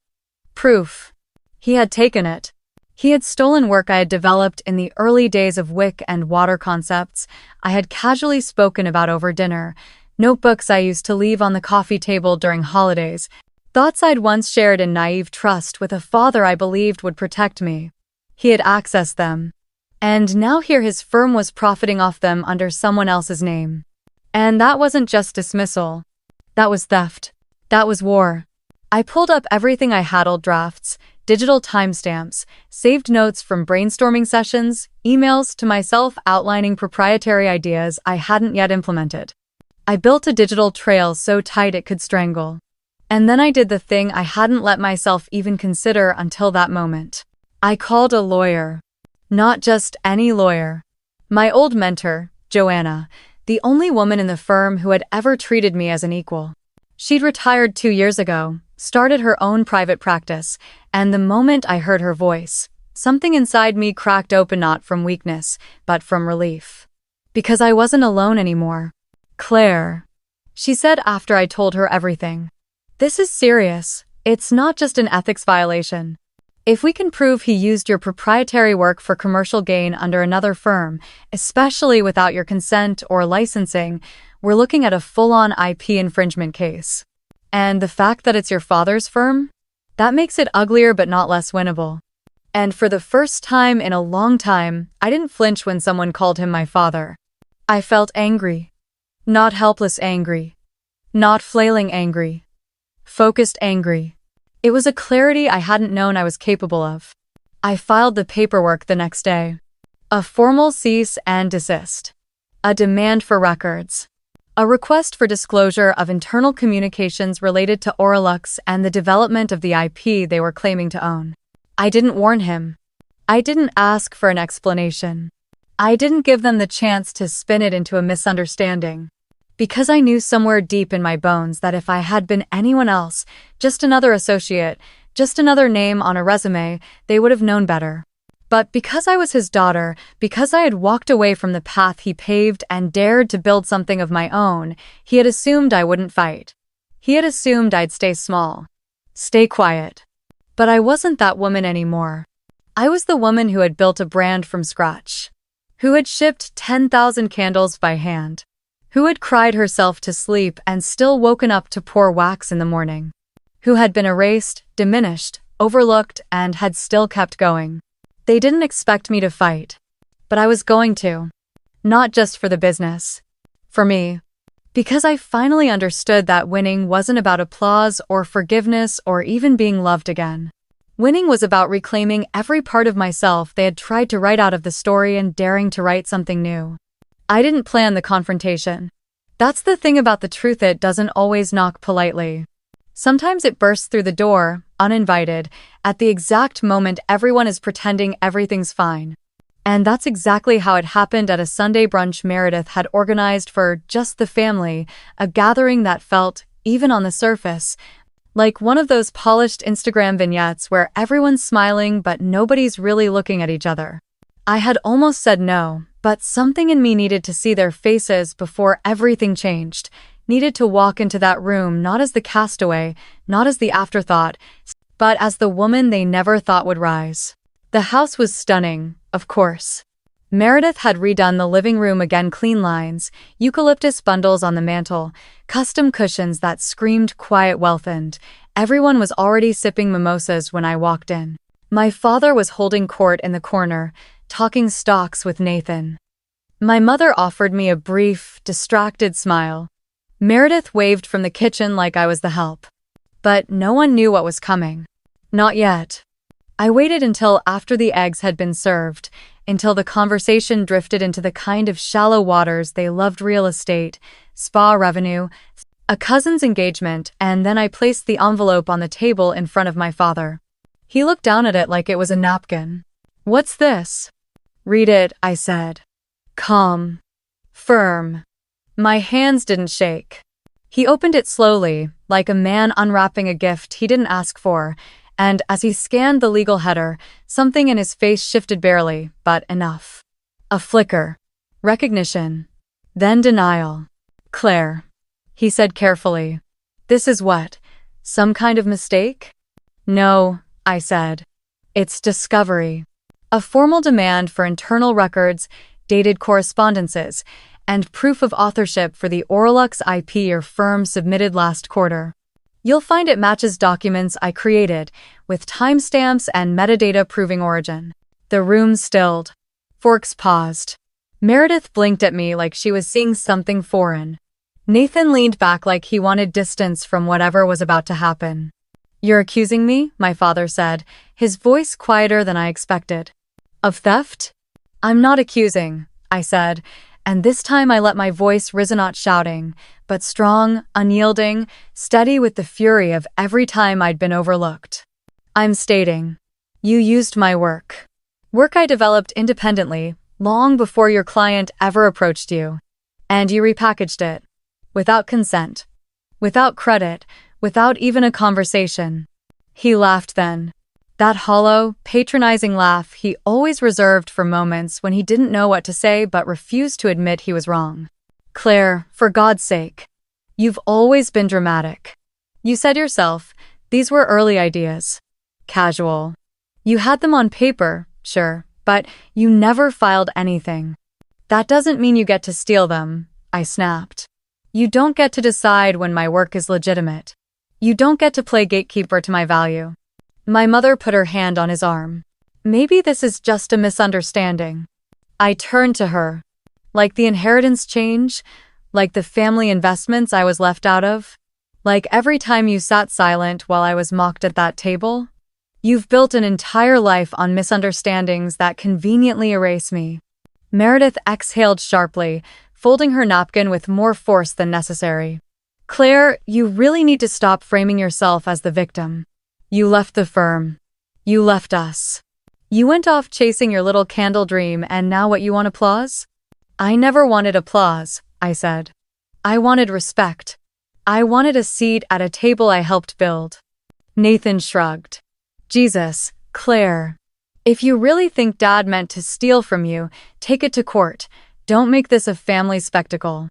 Proof. He had taken it. He had stolen work I had developed in the early days of wick and water concepts I had casually spoken about over dinner, notebooks I used to leave on the coffee table during holidays, thoughts I'd once shared in naive trust with a father I believed would protect me. He had accessed them. And now here his firm was profiting off them under someone else's name. And that wasn't just dismissal. That was theft. That was war. I pulled up everything I had: old drafts, digital timestamps, saved notes from brainstorming sessions, emails to myself outlining proprietary ideas I hadn't yet implemented. I built a digital trail so tight it could strangle. And then I did the thing I hadn't let myself even consider until that moment. I called a lawyer. Not just any lawyer. My old mentor, Joanna, the only woman in the firm who had ever treated me as an equal. She'd retired 2 years ago, started her own private practice, and the moment I heard her voice, something inside me cracked open, not from weakness, but from relief. Because I wasn't alone anymore. "Claire," she said after I told her everything. "This is serious. It's not just an ethics violation. If we can prove he used your proprietary work for commercial gain under another firm, especially without your consent or licensing, we're looking at a full-on IP infringement case. And the fact that it's your father's firm? That makes it uglier but not less winnable." And for the first time in a long time, I didn't flinch when someone called him my father. I felt angry. Not helpless angry. Not flailing angry. Focused angry. It was a clarity I hadn't known I was capable of. I filed the paperwork the next day. A formal cease and desist. A demand for records. A request for disclosure of internal communications related to Oralux and the development of the IP they were claiming to own. I didn't warn him. I didn't ask for an explanation. I didn't give them the chance to spin it into a misunderstanding. Because I knew somewhere deep in my bones that if I had been anyone else, just another associate, just another name on a resume, they would have known better. But because I was his daughter, because I had walked away from the path he paved and dared to build something of my own, he had assumed I wouldn't fight. He had assumed I'd stay small. Stay quiet. But I wasn't that woman anymore. I was the woman who had built a brand from scratch. Who had shipped 10,000 candles by hand. who had cried herself to sleep and still woken up to pour wax in the morning, who had been erased, diminished, overlooked, and had still kept going. They didn't expect me to fight, but I was going to. Not just for the business. For me. Because I finally understood that winning wasn't about applause or forgiveness or even being loved again. Winning was about reclaiming every part of myself they had tried to write out of the story and daring to write something new. I didn't plan the confrontation. That's the thing about the truth, it doesn't always knock politely. Sometimes it bursts through the door, uninvited, at the exact moment everyone is pretending everything's fine. And that's exactly how it happened at a Sunday brunch Meredith had organized for just the family, a gathering that felt, even on the surface, like one of those polished Instagram vignettes where everyone's smiling but nobody's really looking at each other. I had almost said no, but something in me needed to see their faces before everything changed, needed to walk into that room not as the castaway, not as the afterthought, but as the woman they never thought would rise. The house was stunning, of course. Meredith had redone the living room again, clean lines, eucalyptus bundles on the mantel, custom cushions that screamed quiet wealth, and everyone was already sipping mimosas when I walked in. My father was holding court in the corner, talking stocks with Nathan. My mother offered me a brief, distracted smile. Meredith waved from the kitchen like I was the help. But no one knew what was coming. Not yet. I waited until after the eggs had been served, until the conversation drifted into the kind of shallow waters they loved: real estate, spa revenue, a cousin's engagement, and then I placed the envelope on the table in front of my father. He looked down at it like it was a napkin. "What's this?" "Read it," I said. Calm. Firm. My hands didn't shake. He opened it slowly, like a man unwrapping a gift he didn't ask for, and as he scanned the legal header, something in his face shifted barely, but enough. A flicker. Recognition. Then denial. "Claire," he said carefully. "This is what? Some kind of mistake?" "No," I said. "It's discovery. A formal demand for internal records, dated correspondences, and proof of authorship for the Orlux IP your firm submitted last quarter. You'll find it matches documents I created, with timestamps and metadata proving origin." The room stilled. Forks paused. Meredith blinked at me like she was seeing something foreign. Nathan leaned back like he wanted distance from whatever was about to happen. "You're accusing me?" my father said, his voice quieter than I expected. "Of theft?" "I'm not accusing," I said, and this time I let my voice rise, not shouting, but strong, unyielding, steady with the fury of every time I'd been overlooked. "I'm stating, you used my work. Work I developed independently, long before your client ever approached you. And you repackaged it. Without consent. Without credit. Without even a conversation." He laughed then. That hollow, patronizing laugh he always reserved for moments when he didn't know what to say but refused to admit he was wrong. "Claire, for God's sake. You've always been dramatic. You said yourself, these were early ideas. Casual. You had them on paper, sure, but you never filed anything. That doesn't mean you get to steal them," I snapped. "You don't get to decide when my work is legitimate. You don't get to play gatekeeper to my value." My mother put her hand on his arm. "Maybe this is just a misunderstanding." I turned to her. "Like the inheritance change? Like the family investments I was left out of? Like every time you sat silent while I was mocked at that table? You've built an entire life on misunderstandings that conveniently erase me." Meredith exhaled sharply, folding her napkin with more force than necessary. "Claire, you really need to stop framing yourself as the victim. You left the firm. You left us. You went off chasing your little candle dream, and now what, you want applause?" "I never wanted applause," I said. "I wanted respect. I wanted a seat at a table I helped build." Nathan shrugged. "Jesus, Claire. If you really think Dad meant to steal from you, take it to court. Don't make this a family spectacle."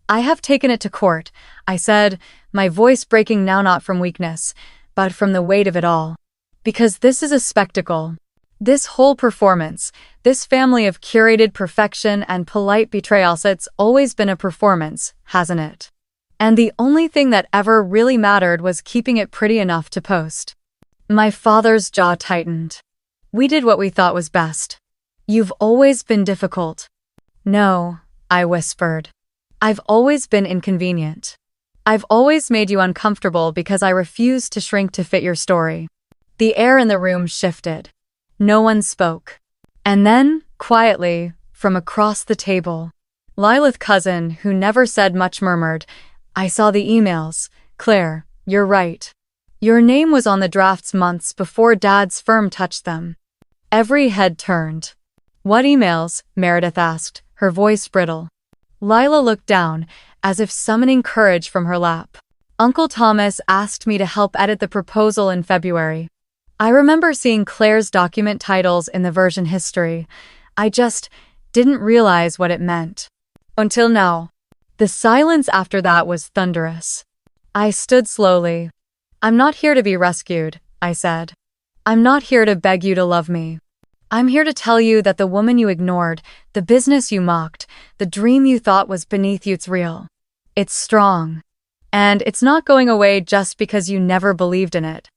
"I have taken it to court," I said, my voice breaking now, not from weakness, but from the weight of it all. "Because this is a spectacle. This whole performance, this family of curated perfection and polite betrayals, it's always been a performance, hasn't it? And the only thing that ever really mattered was keeping it pretty enough to post. My father's jaw tightened. We did what we thought was best. You've always been difficult. No, I whispered. I've always been inconvenient. I've always made you uncomfortable because I refused to shrink to fit your story. The air in the room shifted. No one spoke. And then, quietly, from across the table, Lila's cousin, who never said much, murmured, "I saw the emails. Claire, you're right. Your name was on the drafts months before Dad's firm touched them." Every head turned. "What emails?" Meredith asked, her voice brittle. Lila looked down, as if summoning courage from her lap. "Uncle Thomas asked me to help edit the proposal in February. I remember seeing Claire's document titles in the version history. I just didn't realize what it meant. Until now." The silence after that was thunderous. I stood slowly. "I'm not here to be rescued," I said. "I'm not here to beg you to love me. I'm here to tell you that the woman you ignored, the business you mocked, the dream you thought was beneath you, it's real. It's strong. And it's not going away just because you never believed in it."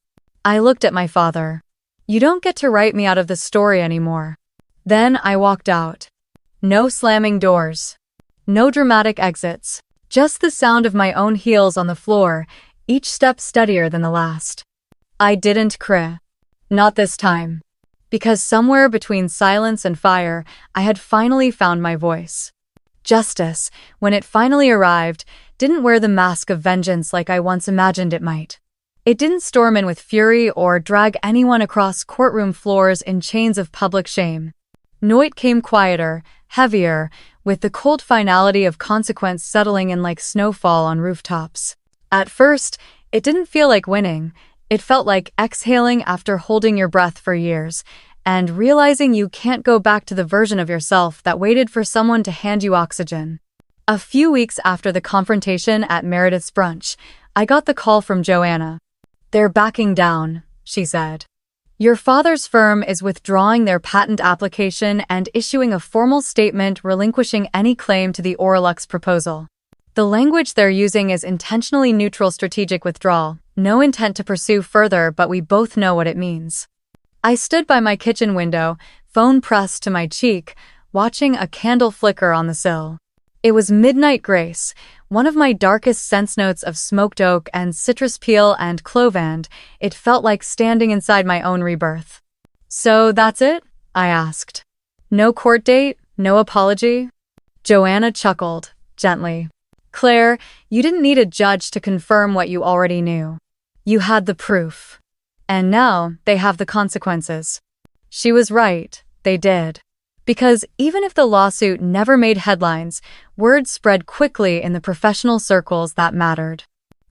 I looked at my father. "You don't get to write me out of the story anymore." Then I walked out. No slamming doors. No dramatic exits. Just the sound of my own heels on the floor, each step steadier than the last. I didn't cry. Not this time. Because somewhere between silence and fire, I had finally found my voice. Justice, when it finally arrived, didn't wear the mask of vengeance like I once imagined it might. It didn't storm in with fury or drag anyone across courtroom floors in chains of public shame. No, it came quieter, heavier, with the cold finality of consequence settling in like snowfall on rooftops. At first, it didn't feel like winning. It felt like exhaling after holding your breath for years, and realizing you can't go back to the version of yourself that waited for someone to hand you oxygen. A few weeks after the confrontation at Meredith's brunch, I got the call from Joanna. "They're backing down," she said. "Your father's firm is withdrawing their patent application and issuing a formal statement relinquishing any claim to the Oralux proposal. The language they're using is intentionally neutral, strategic withdrawal, no intent to pursue further, but we both know what it means." I stood by my kitchen window, phone pressed to my cheek, watching a candle flicker on the sill. It was midnight grace, one of my darkest sense notes of smoked oak and citrus peel and clove, and it felt like standing inside my own rebirth. "So that's it?" I asked. "No court date? No apology?" Joanna chuckled, gently. "Claire, you didn't need a judge to confirm what you already knew. You had the proof. And now they have the consequences." She was right, they did. Because even if the lawsuit never made headlines, word spread quickly in the professional circles that mattered.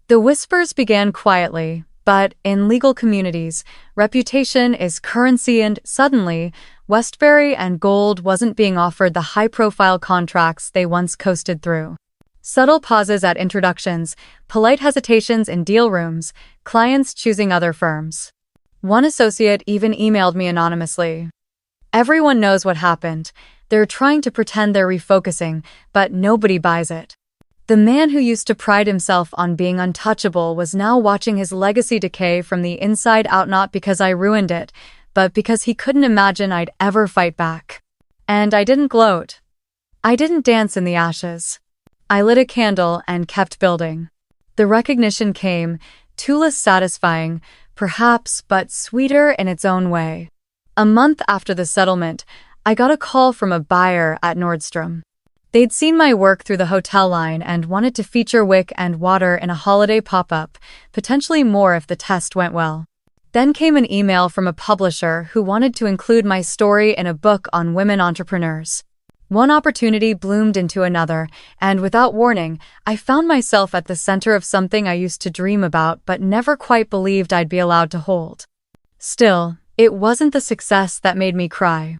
The whispers began quietly, but in legal communities, reputation is currency, and suddenly, Westbury and Gold wasn't being offered the high-profile contracts they once coasted through. Subtle pauses at introductions, polite hesitations in deal rooms, clients choosing other firms. One associate even emailed me anonymously. "Everyone knows what happened. They're trying to pretend they're refocusing, but nobody buys it." The man who used to pride himself on being untouchable was now watching his legacy decay from the inside out, not because I ruined it, but because he couldn't imagine I'd ever fight back. And I didn't gloat. I didn't dance in the ashes. I lit a candle and kept building. The recognition came, too less satisfying, perhaps, but sweeter in its own way. A month after the settlement, I got a call from a buyer at Nordstrom. They'd seen my work through the hotel line and wanted to feature Wick and Water in a holiday pop-up, potentially more if the test went well. Then came an email from a publisher who wanted to include my story in a book on women entrepreneurs. One opportunity bloomed into another, and without warning, I found myself at the center of something I used to dream about but never quite believed I'd be allowed to hold. Still, it wasn't the success that made me cry.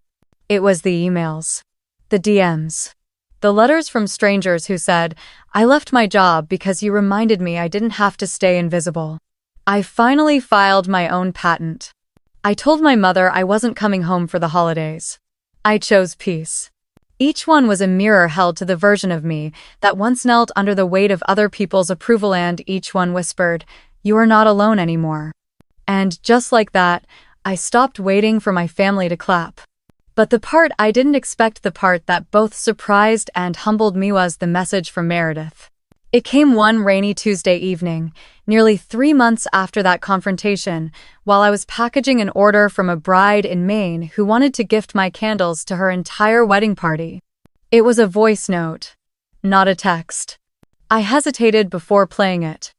It was the emails. The DMs. The letters from strangers who said, "I left my job because you reminded me I didn't have to stay invisible. I finally filed my own patent. I told my mother I wasn't coming home for the holidays. I chose peace. Each one was a mirror held to the version of me that once knelt under the weight of other people's approval, and each one whispered, "You are not alone anymore." And just like that, I stopped waiting for my family to clap. But the part I didn't expect, the part that both surprised and humbled me, was the message from Meredith. It came one rainy Tuesday evening, nearly 3 months after that confrontation, while I was packaging an order from a bride in Maine who wanted to gift my candles to her entire wedding party. It was a voice note, not a text. I hesitated before playing it.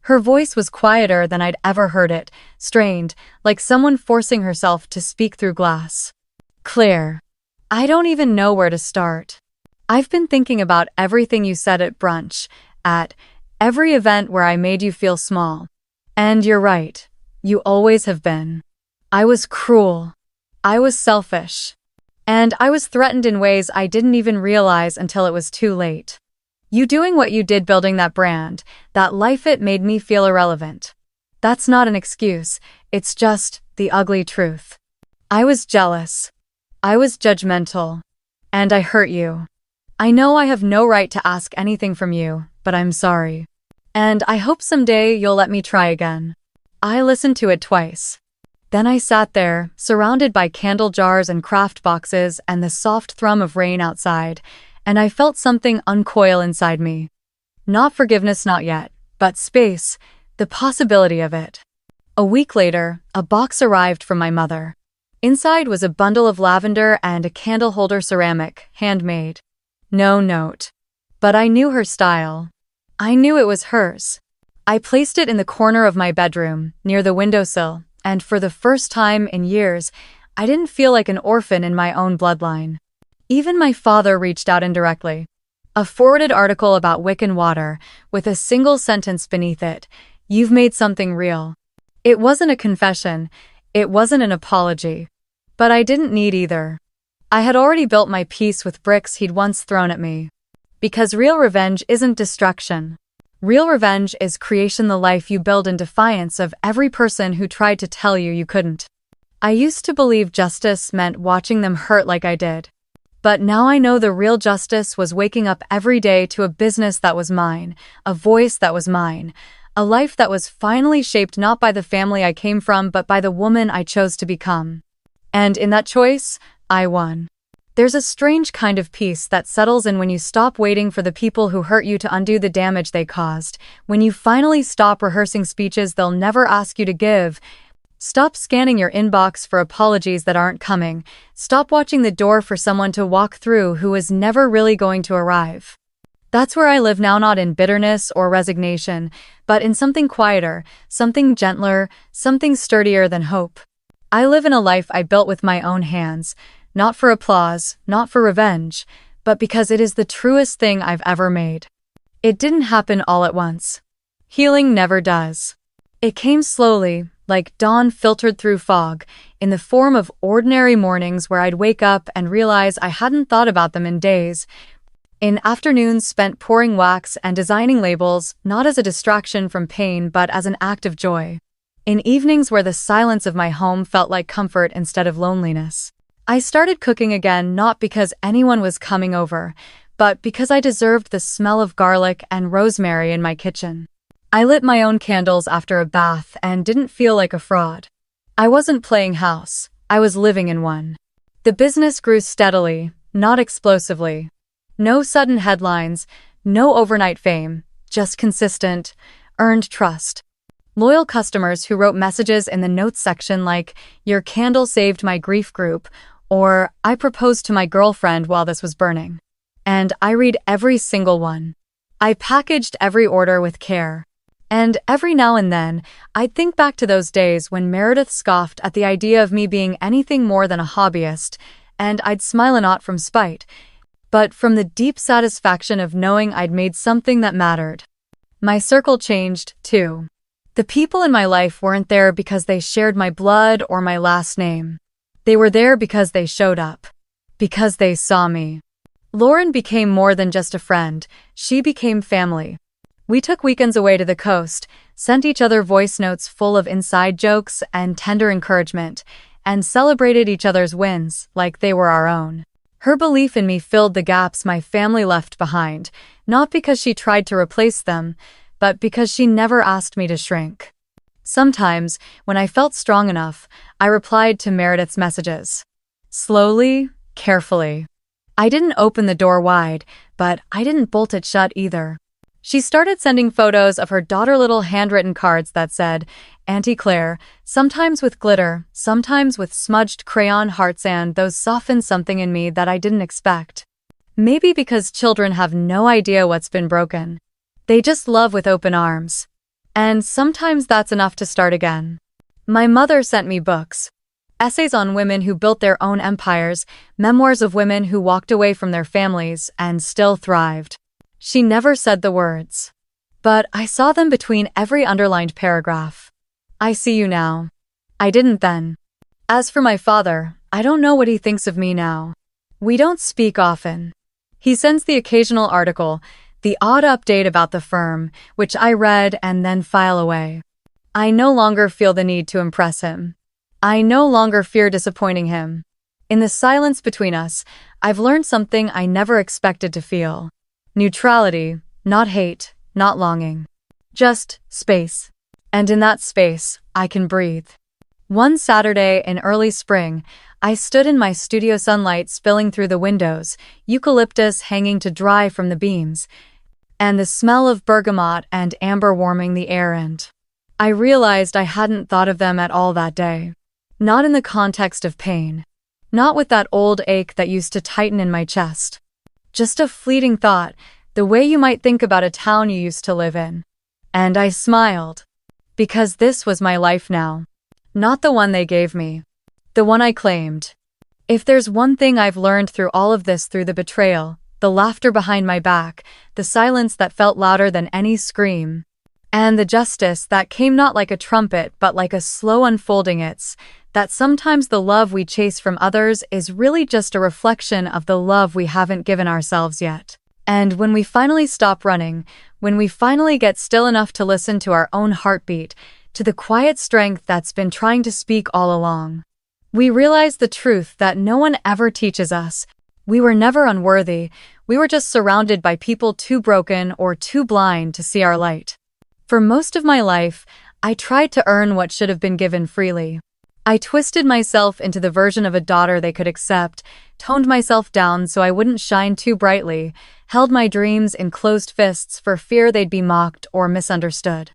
Her voice was quieter than I'd ever heard it, strained, like someone forcing herself to speak through glass. Claire, I don't even know where to start. I've been thinking about everything you said at brunch, at every event where I made you feel small. And you're right, you always have been. I was cruel. I was selfish. And I was threatened in ways I didn't even realize until it was too late. You doing what you did, building that brand, that life, it made me feel irrelevant. That's not an excuse, it's just the ugly truth. I was jealous. I was judgmental. And I hurt you. I know I have no right to ask anything from you, but I'm sorry. And I hope someday you'll let me try again. I listened to it twice. Then I sat there, surrounded by candle jars and craft boxes and the soft thrum of rain outside, and I felt something uncoil inside me. Not forgiveness, not yet, but space, the possibility of it. A week later, a box arrived from my mother. Inside was a bundle of lavender and a candle holder, ceramic, handmade. No note. But I knew her style. I knew it was hers. I placed it in the corner of my bedroom, near the windowsill, and for the first time in years, I didn't feel like an orphan in my own bloodline. Even my father reached out indirectly. A forwarded article about Wiccan water, with a single sentence beneath it, "You've made something real." It wasn't a confession, it wasn't an apology. But I didn't need either. I had already built my peace with bricks he'd once thrown at me. Because real revenge isn't destruction. Real revenge is creation, the life you build in defiance of every person who tried to tell you you couldn't. I used to believe justice meant watching them hurt like I did. But now I know the real justice was waking up every day to a business that was mine, a voice that was mine, a life that was finally shaped not by the family I came from but by the woman I chose to become. And in that choice, I won. There's a strange kind of peace that settles in when you stop waiting for the people who hurt you to undo the damage they caused, when you finally stop rehearsing speeches they'll never ask you to give. Stop scanning your inbox for apologies that aren't coming. Stop watching the door for someone to walk through who is never really going to arrive. That's where I live now, not in bitterness or resignation, but in something quieter, something gentler, something sturdier than hope. I live in a life I built with my own hands, not for applause, not for revenge, but because it is the truest thing I've ever made. It didn't happen all at once. Healing never does. It came slowly, like dawn filtered through fog, in the form of ordinary mornings where I'd wake up and realize I hadn't thought about them in days, in afternoons spent pouring wax and designing labels, not as a distraction from pain but as an act of joy, in evenings where the silence of my home felt like comfort instead of loneliness. I started cooking again, not because anyone was coming over, but because I deserved the smell of garlic and rosemary in my kitchen. I lit my own candles after a bath and didn't feel like a fraud. I wasn't playing house, I was living in one. The business grew steadily, not explosively. No sudden headlines, no overnight fame, just consistent, earned trust. Loyal customers who wrote messages in the notes section like, "Your candle saved my grief group," or "I proposed to my girlfriend while this was burning." And I read every single one. I packaged every order with care. And every now and then, I'd think back to those days when Meredith scoffed at the idea of me being anything more than a hobbyist, and I'd smile, not from spite, but from the deep satisfaction of knowing I'd made something that mattered. My circle changed, too. The people in my life weren't there because they shared my blood or my last name. They were there because they showed up. Because they saw me. Lauren became more than just a friend, she became family. We took weekends away to the coast, sent each other voice notes full of inside jokes and tender encouragement, and celebrated each other's wins like they were our own. Her belief in me filled the gaps my family left behind, not because she tried to replace them, but because she never asked me to shrink. Sometimes, when I felt strong enough, I replied to Meredith's messages. Slowly, carefully. I didn't open the door wide, but I didn't bolt it shut either. She started sending photos of her daughter little handwritten cards that said, Auntie Claire, sometimes with glitter, sometimes with smudged crayon hearts, and those softened something in me that I didn't expect. Maybe because children have no idea what's been broken. They just love with open arms. And sometimes that's enough to start again. My mother sent me books. Essays on women who built their own empires, memoirs of women who walked away from their families and still thrived. She never said the words. But I saw them between every underlined paragraph. I see you now. I didn't then. As for my father, I don't know what he thinks of me now. We don't speak often. He sends the occasional article, the odd update about the firm, which I read and then file away. I no longer feel the need to impress him. I no longer fear disappointing him. In the silence between us, I've learned something I never expected to feel. Neutrality, not hate, not longing. Just space. And in that space, I can breathe. One Saturday in early spring, I stood in my studio, sunlight spilling through the windows, eucalyptus hanging to dry from the beams, and the smell of bergamot and amber warming the air, and I realized I hadn't thought of them at all that day. Not in the context of pain. Not with that old ache that used to tighten in my chest. Just a fleeting thought, the way you might think about a town you used to live in. And I smiled. Because this was my life now. Not the one they gave me. The one I claimed. If there's one thing I've learned through all of this, through the betrayal, the laughter behind my back, the silence that felt louder than any scream, and the justice that came not like a trumpet but like a slow unfolding, it's that sometimes the love we chase from others is really just a reflection of the love we haven't given ourselves yet. And when we finally stop running, when we finally get still enough to listen to our own heartbeat, to the quiet strength that's been trying to speak all along, we realize the truth that no one ever teaches us. We were never unworthy, we were just surrounded by people too broken or too blind to see our light. For most of my life, I tried to earn what should have been given freely. I twisted myself into the version of a daughter they could accept, toned myself down so I wouldn't shine too brightly, held my dreams in closed fists for fear they'd be mocked or misunderstood.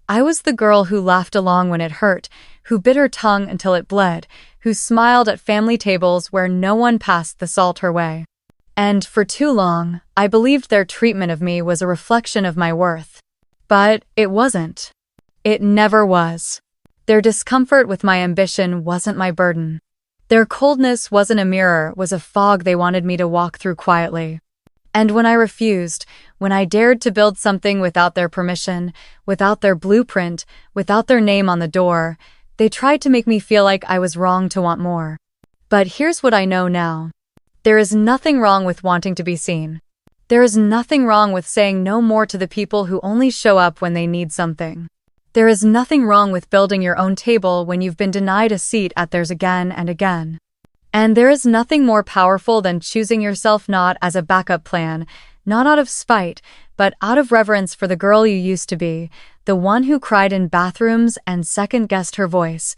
I was the girl who laughed along when it hurt, who bit her tongue until it bled, who smiled at family tables where no one passed the salt her way. And for too long, I believed their treatment of me was a reflection of my worth. But it wasn't. It never was. Their discomfort with my ambition wasn't my burden. Their coldness wasn't a mirror, was a fog they wanted me to walk through quietly. And when I refused, when I dared to build something without their permission, without their blueprint, without their name on the door, they tried to make me feel like I was wrong to want more. But here's what I know now. There is nothing wrong with wanting to be seen. There is nothing wrong with saying no more to the people who only show up when they need something. There is nothing wrong with building your own table when you've been denied a seat at theirs again and again. And there is nothing more powerful than choosing yourself not as a backup plan, not out of spite, but out of reverence for the girl you used to be, the one who cried in bathrooms and second-guessed her voice,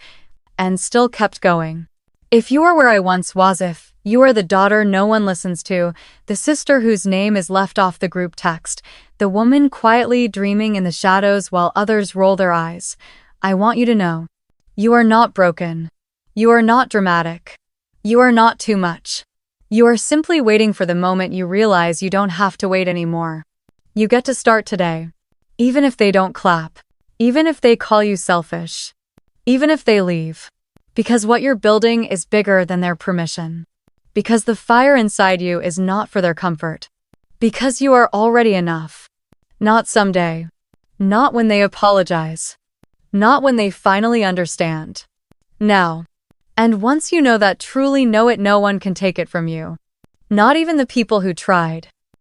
and still kept going. If you are where I once was, if you are the daughter no one listens to, the sister whose name is left off the group text, the woman quietly dreaming in the shadows while others roll their eyes, I want you to know. You are not broken. You are not dramatic. You are not too much. You are simply waiting for the moment you realize you don't have to wait anymore. You get to start today. Even if they don't clap. Even if they call you selfish. Even if they leave. Because what you're building is bigger than their permission. Because the fire inside you is not for their comfort. Because you are already enough. Not someday. Not when they apologize. Not when they finally understand. Now. And once you know that, truly know it, no one can take it from you. Not even the people who tried.